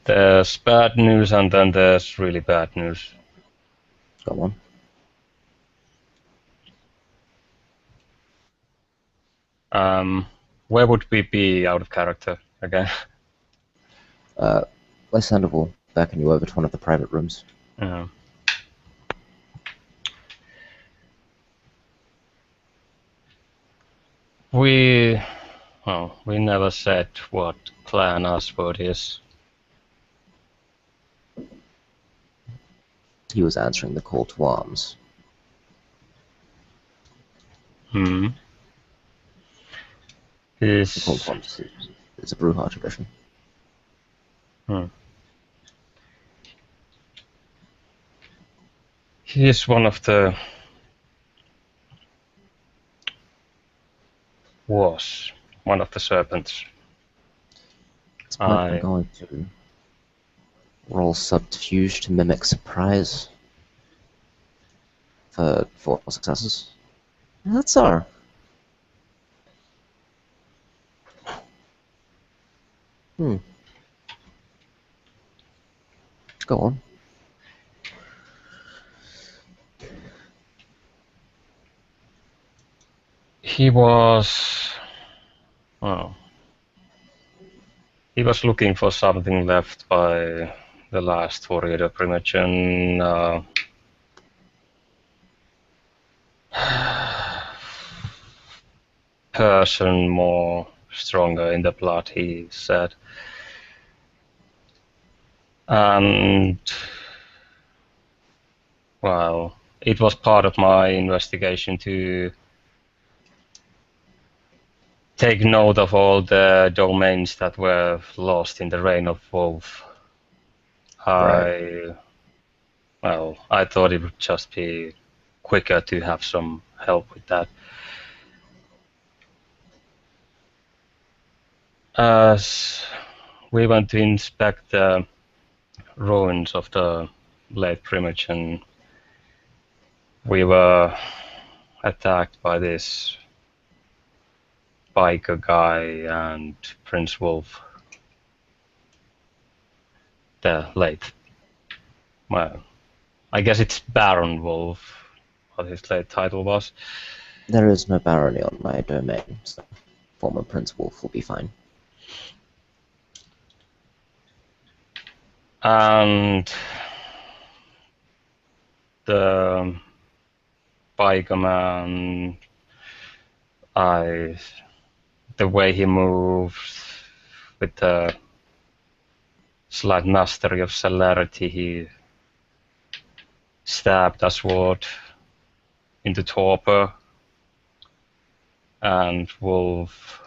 There's bad news and then there's really bad news. Go on. Where would we be out of character again? Lysander will beckon you over to one of the private rooms. Yeah. We never said what clan Asword is. He was answering the call to arms. Hmm. The call to arms is a Brujah tradition. He is one of the... was one of the serpents. I'm going to roll subterfuge to mimic surprise for 4 successes. That's our. Go on. He was... he was looking for something left by the last warrior primogen. Person more stronger in the blood, he said. And well, it was part of my investigation to take note of all the domains that were lost in the reign of Wolf. Right. I thought it would just be quicker to have some help with that. As we went to inspect the ruins of the late primogen, we were attacked by this biker guy and Prince Wolf. The late. Well, I guess it's Baron Wolf, what his late title was. There is no barony on my domain, so former Prince Wolf will be fine. And the biker man, the way he moved with the slight mastery of celerity, he stabbed a sword into torpor, and Wolf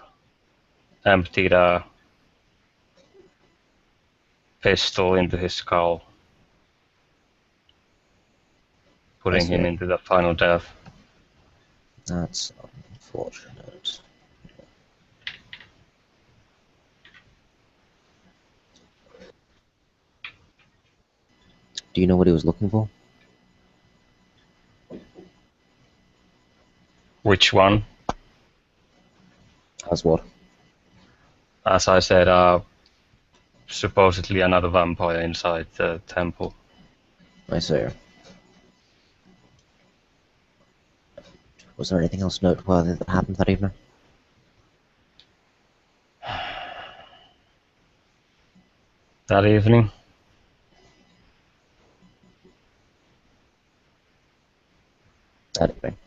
emptied a pistol into his skull, putting him into the final death. That's unfortunate. Do you know what he was looking for? Which one? As what? As I said, supposedly another vampire inside the temple. I see. Was there anything else noteworthy that happened that evening? that evening. That evening.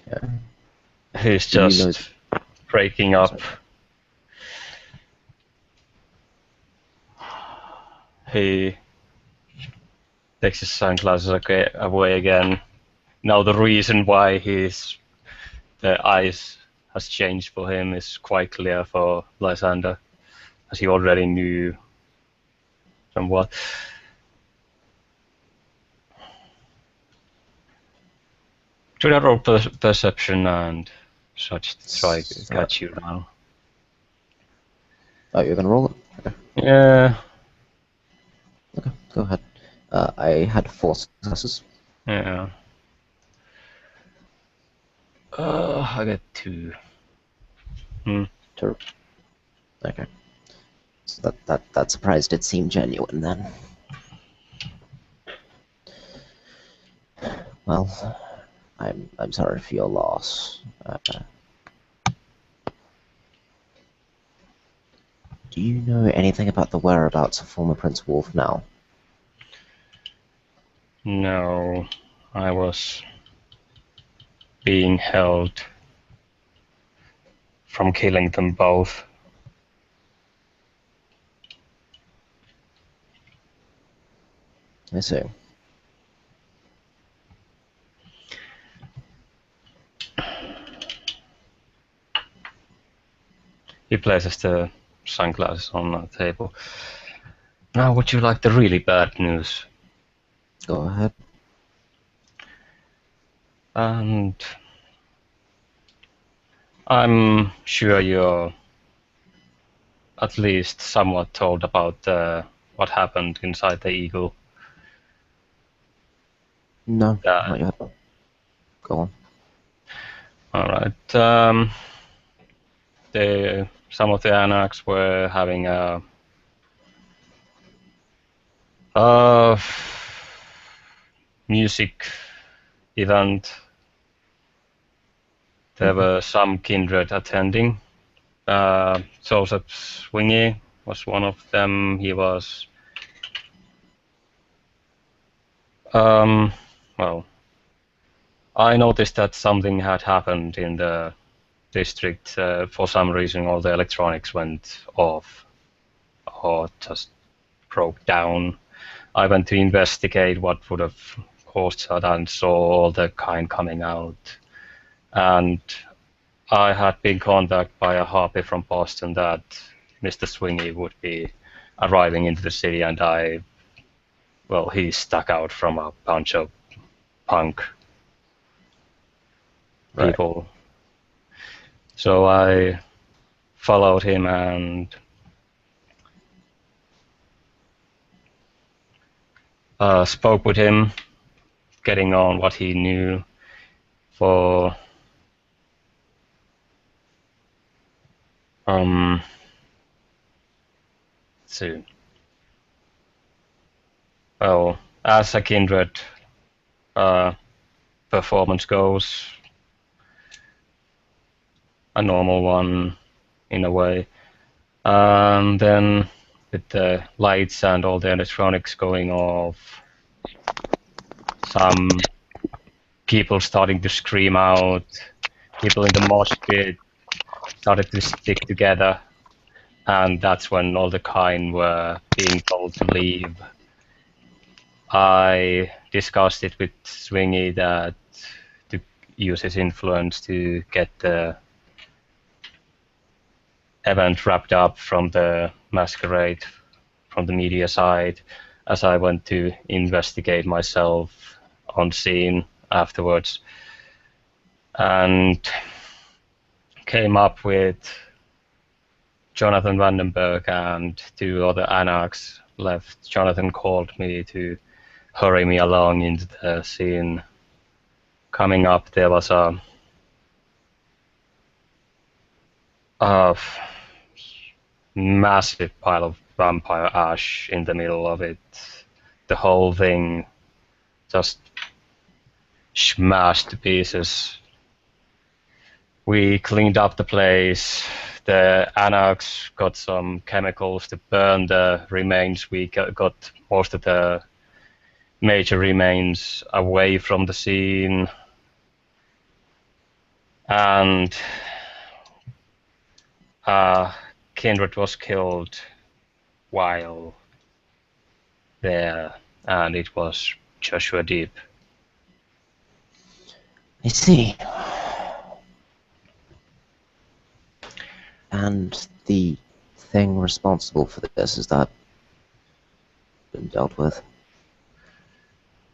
Okay. He's Do you just breaking up. Sorry. He takes his sunglasses away again. Now the reason why the eyes has changed for him is quite clear for Lysander, as he already knew somewhat. Should I roll perception and such to try to catch you now? Oh, you're gonna roll it? Okay. Yeah. Okay, go ahead. I had 4 successes. Yeah. I get 2. Okay. So that surprise did seem genuine then. Well, I'm sorry for your loss. Do you know anything about the whereabouts of former Prince Wolf now? No, I was being held from killing them both. I see. He places the sunglasses on the table. Now, would you like the really bad news? Go ahead. And I'm sure you're at least somewhat told about what happened inside the Eagle. No, not yet. Go on. Alright. Some of the Anarchs were having a music event. There were some kindred attending. Joseph Swingy was one of them. He was well, I noticed that something had happened in the district. For some reason, all the electronics went off or just broke down. I went to investigate what would have caused that and saw all the kind coming out. And I had been contacted by a harpy from Boston that Mr. Swingy would be arriving into the city, and he stuck out from a bunch of punk people. Right. So I followed him and spoke with him, getting on what he knew for so well, as a kindred performance goes, a normal one in a way. And then with the lights and all the electronics going off, some people starting to scream out, people in the mosh pit started to stick together, and that's when all the kind were being told to leave. I discussed it with Swingy that to use his influence to get the event wrapped up from the masquerade, from the media side, as I went to investigate myself on scene afterwards, and came up with Jonathan Vandenberg and 2 other Anarchs left. Jonathan called me to hurry me along into the scene. Coming up, there was a massive pile of vampire ash in the middle of it. The whole thing just smashed to pieces. We cleaned up the place. The Anarchs got some chemicals to burn the remains. We got most of the major remains away from the scene. And Kindred was killed while there, and it was Joshua Deep. I see. And the thing responsible for this, is that been dealt with?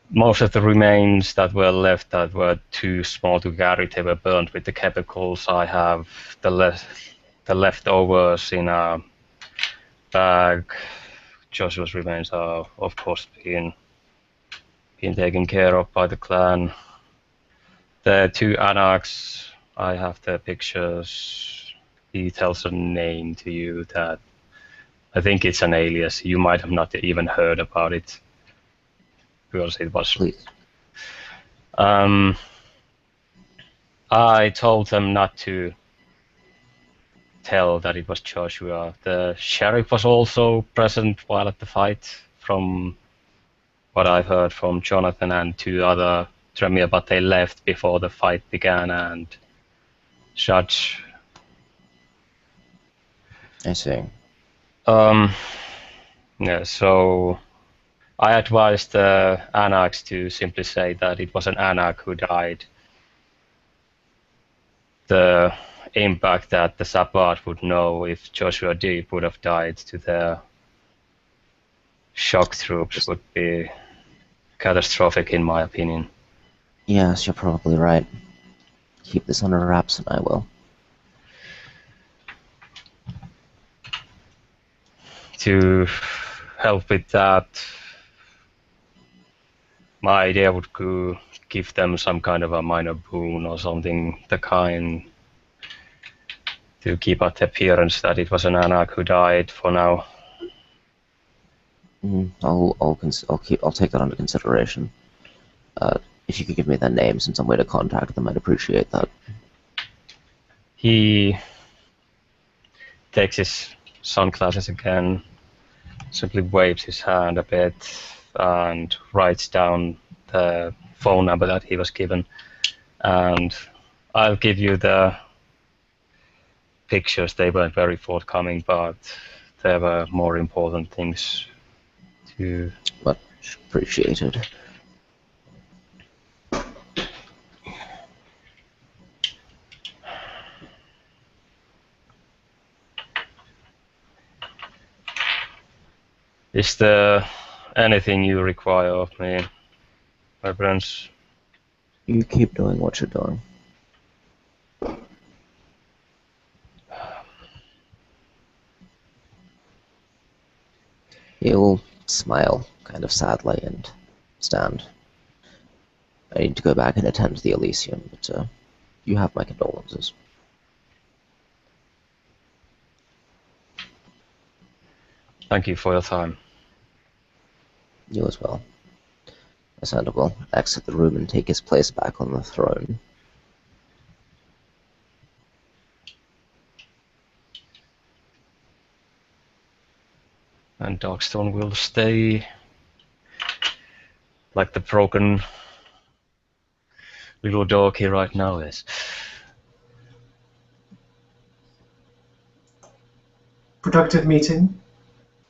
Most of the remains that were left that were too small to carry, they were burned with the chemicals. I have the leftovers in a bag. Joshua's remains are, of course, being taken care of by the clan. The two Anarchs, I have their pictures. He tells a name to you that I think it's an alias. You might have not even heard about it because it was. Please. I told them not to tell that it was Joshua. The sheriff was also present while at the fight, from what I've heard from Jonathan and two other Tremere, but they left before the fight began and such. I see. Yeah, so I advised the Anarchs to simply say that it was an Anarch who died. The impact that the Sabbath would know if Joshua Deep would have died to their shock troops would be catastrophic, in my opinion. Yes, you're probably right. Keep this under wraps and I will. To help with that, my idea would go give them some kind of a minor boon or something, the kind, to keep up the appearance that it was an Anarch who died for now. I'll take that under consideration. If you could give me their names and some way to contact them, I'd appreciate that. He takes his sunglasses again, simply waves his hand a bit, and writes down the phone number that he was given. And I'll give you the pictures. They weren't very forthcoming, but there were more important things to. Much appreciated. Is there anything you require of me, my friends? You keep doing what you're doing. He'll smile kind of sadly and stand. I need to go back and attend to the Elysium, but you have my condolences. Thank you for your time. You as well. Lysander will exit the room and take his place back on the throne. And Darkstone will stay like the broken little dog he right now is. Productive meeting,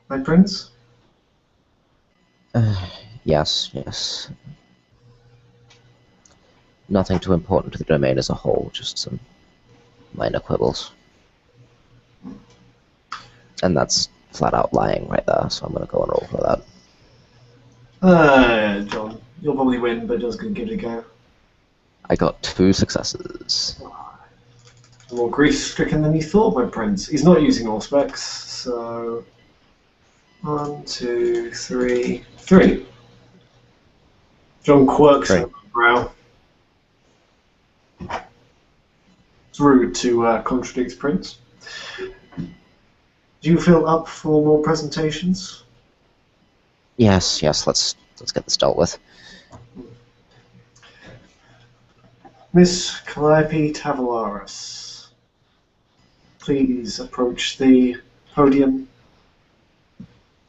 my prince? Yes. Nothing too important to the domain as a whole, just some minor quibbles. And that's flat out lying right there, so I'm going to go and roll for that. John, you'll probably win, but just going to give it a go. I got 2 successes. More grief-stricken than you thought, my prince. He's not using all specs, so 1, 2, 3, 3. John quirks his brow. It's rude to contradict Prince. Do you feel up for more presentations? Yes, let's get this dealt with. Miss Calliope Tavalaris, please approach the podium.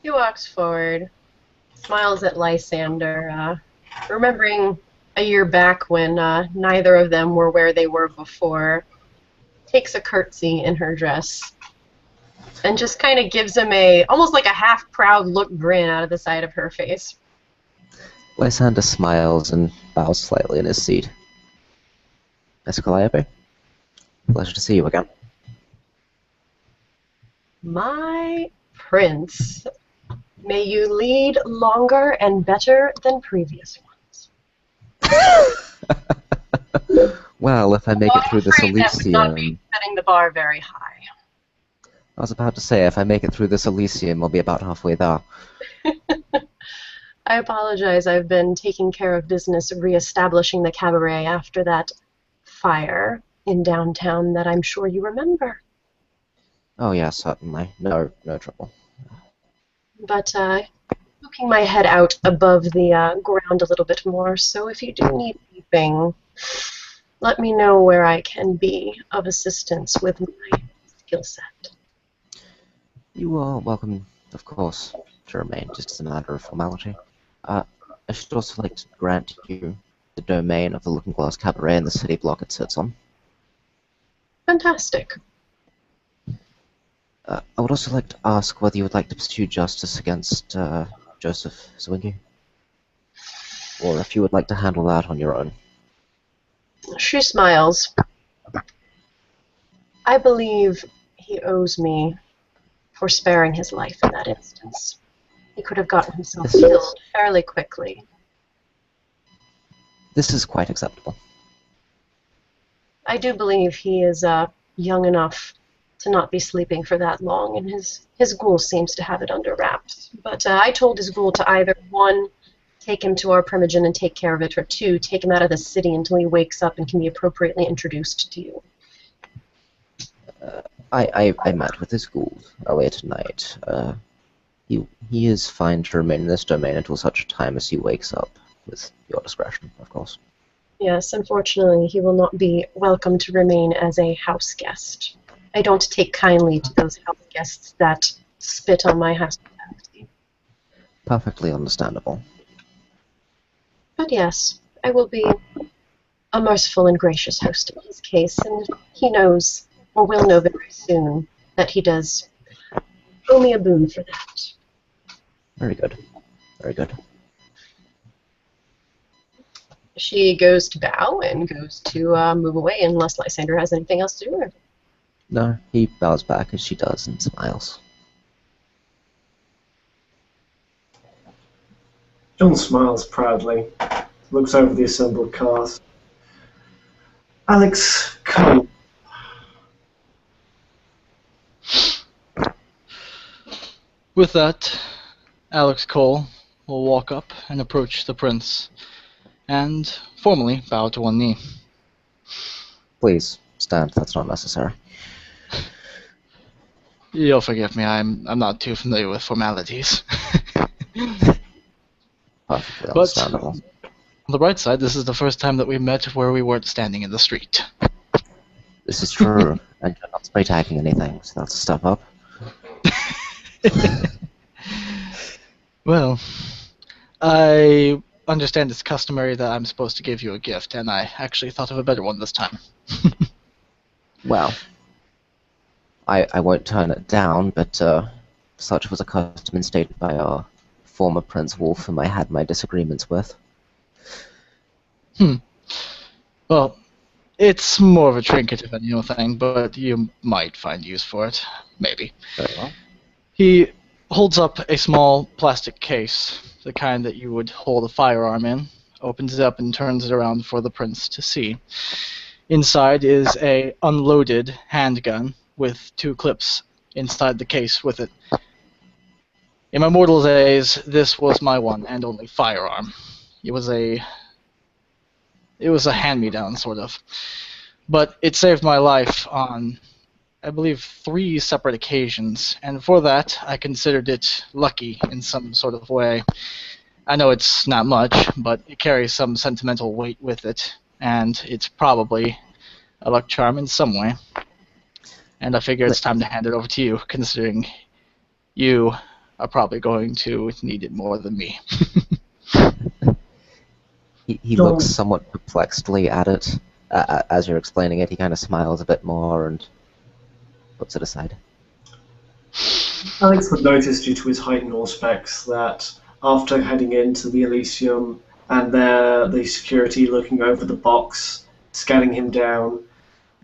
He walks forward, smiles at Lysander, remembering a year back when neither of them were where they were before, takes a curtsy in her dress, and just kind of gives him almost like a half-proud look grin out of the side of her face. Lysander smiles and bows slightly in his seat. Miss Calliope, pleasure to see you again. My prince, may you lead longer and better than previous ones. Well, if I make it through this I'm afraid that would not be Elysium... setting the bar very high. I was about to say, if I make it through this Elysium, we'll be about halfway there. I apologize. I've been taking care of business re-establishing the cabaret after that fire in downtown that I'm sure you remember. Oh yeah, certainly. No trouble. But poking my head out above the ground a little bit more, so if you do need anything, let me know where I can be of assistance with my skill set. You are welcome, of course, to remain, just as a matter of formality. I should also like to grant you the domain of the Looking Glass Cabaret and the city block it sits on. Fantastic. I would also like to ask whether you would like to pursue justice against Joseph Zwingy, or if you would like to handle that on your own. She smiles. I believe he owes me for sparing his life in that instance. He could have gotten himself killed fairly quickly. This is quite acceptable. I do believe he is young enough to not be sleeping for that long, and his ghoul seems to have it under wraps. But I told his ghoul to either, one, take him to our primogen and take care of it, or two, take him out of the city until he wakes up and can be appropriately introduced to you. I met with his ghoul earlier tonight. He is fine to remain in this domain until such time as he wakes up, with your discretion, of course. Yes, unfortunately, he will not be welcome to remain as a house guest. I don't take kindly to those house guests that spit on my hospitality. Perfectly understandable. But yes, I will be a merciful and gracious host in his case, and he knows, or will know very soon, that he does owe me a boon for that. Very good. Very good. She goes to bow and goes to move away unless Lysander has anything else to do with her. No, he bows back as she does and smiles. John smiles proudly, looks over the assembled cast. Alex Cole. With that, Alex Cole will walk up and approach the prince, and formally bow to one knee. Please, stand. That's not necessary. You'll forgive me, I'm not too familiar with formalities. Perfectly But understandable. on the bright side, this is the first time that we met where we weren't standing in the street. This is true, and you're not spray tagging anything, so that's a step up. Well, I understand it's customary that I'm supposed to give you a gift, and I actually thought of a better one this time. Well, I won't turn it down, but such was a custom instated by our former Prince Wolf, whom I had my disagreements with. Well, it's more of a trinket if anything, but you might find use for it. Maybe. Very well. He holds up a small plastic case, the kind that you would hold a firearm in, opens it up and turns it around for the prince to see. Inside is a unloaded handgun with 2 clips inside the case with it. In my mortal days, this was my one and only firearm. It was a hand-me-down, sort of. But it saved my life on, I believe, 3 separate occasions, and for that, I considered it lucky in some sort of way. I know it's not much, but it carries some sentimental weight with it. and it's probably a luck charm in some way. And I figure it's time to hand it over to you, considering you are probably going to need it more than me. He looks somewhat perplexedly at it. As you're explaining it, he kind of smiles a bit more and puts it aside. Alex would notice, due to his height and specs, that after heading into the Elysium and the security looking over the box, scanning him down,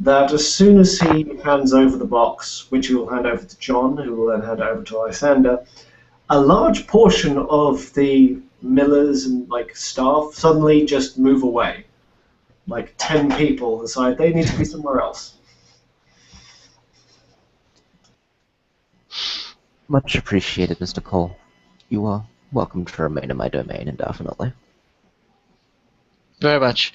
that as soon as he hands over the box, which he will hand over to John, who will then hand over to Lysander, a large portion of the millers and staff suddenly just move away. 10 people decide they need to be somewhere else. Much appreciated, Mr. Cole. You are welcome to remain in my domain indefinitely. Very much.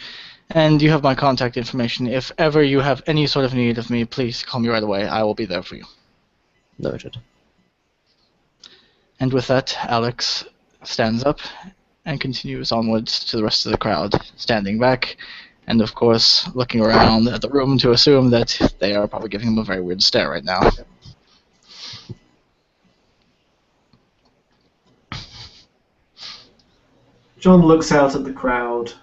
And you have my contact information. If ever you have any sort of need of me, please call me right away. I will be there for you. Noted. And with that, Alex stands up and continues onwards to the rest of the crowd, standing back, and of course looking around at the room to assume that they are probably giving him a very weird stare right now. John looks out at the crowd,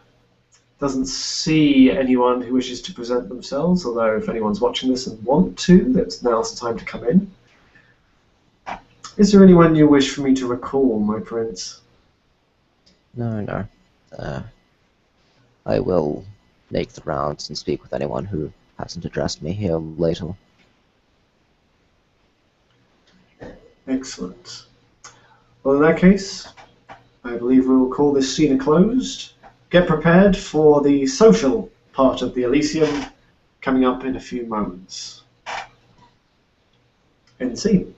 doesn't see anyone who wishes to present themselves, although if anyone's watching this and want to, now's the time to come in. Is there anyone you wish for me to recall, my prince? No. I will make the rounds and speak with anyone who hasn't addressed me here later. Excellent. Well, in that case, I believe we will call this scene closed. Get prepared for the social part of the Elysium coming up in a few moments. End scene.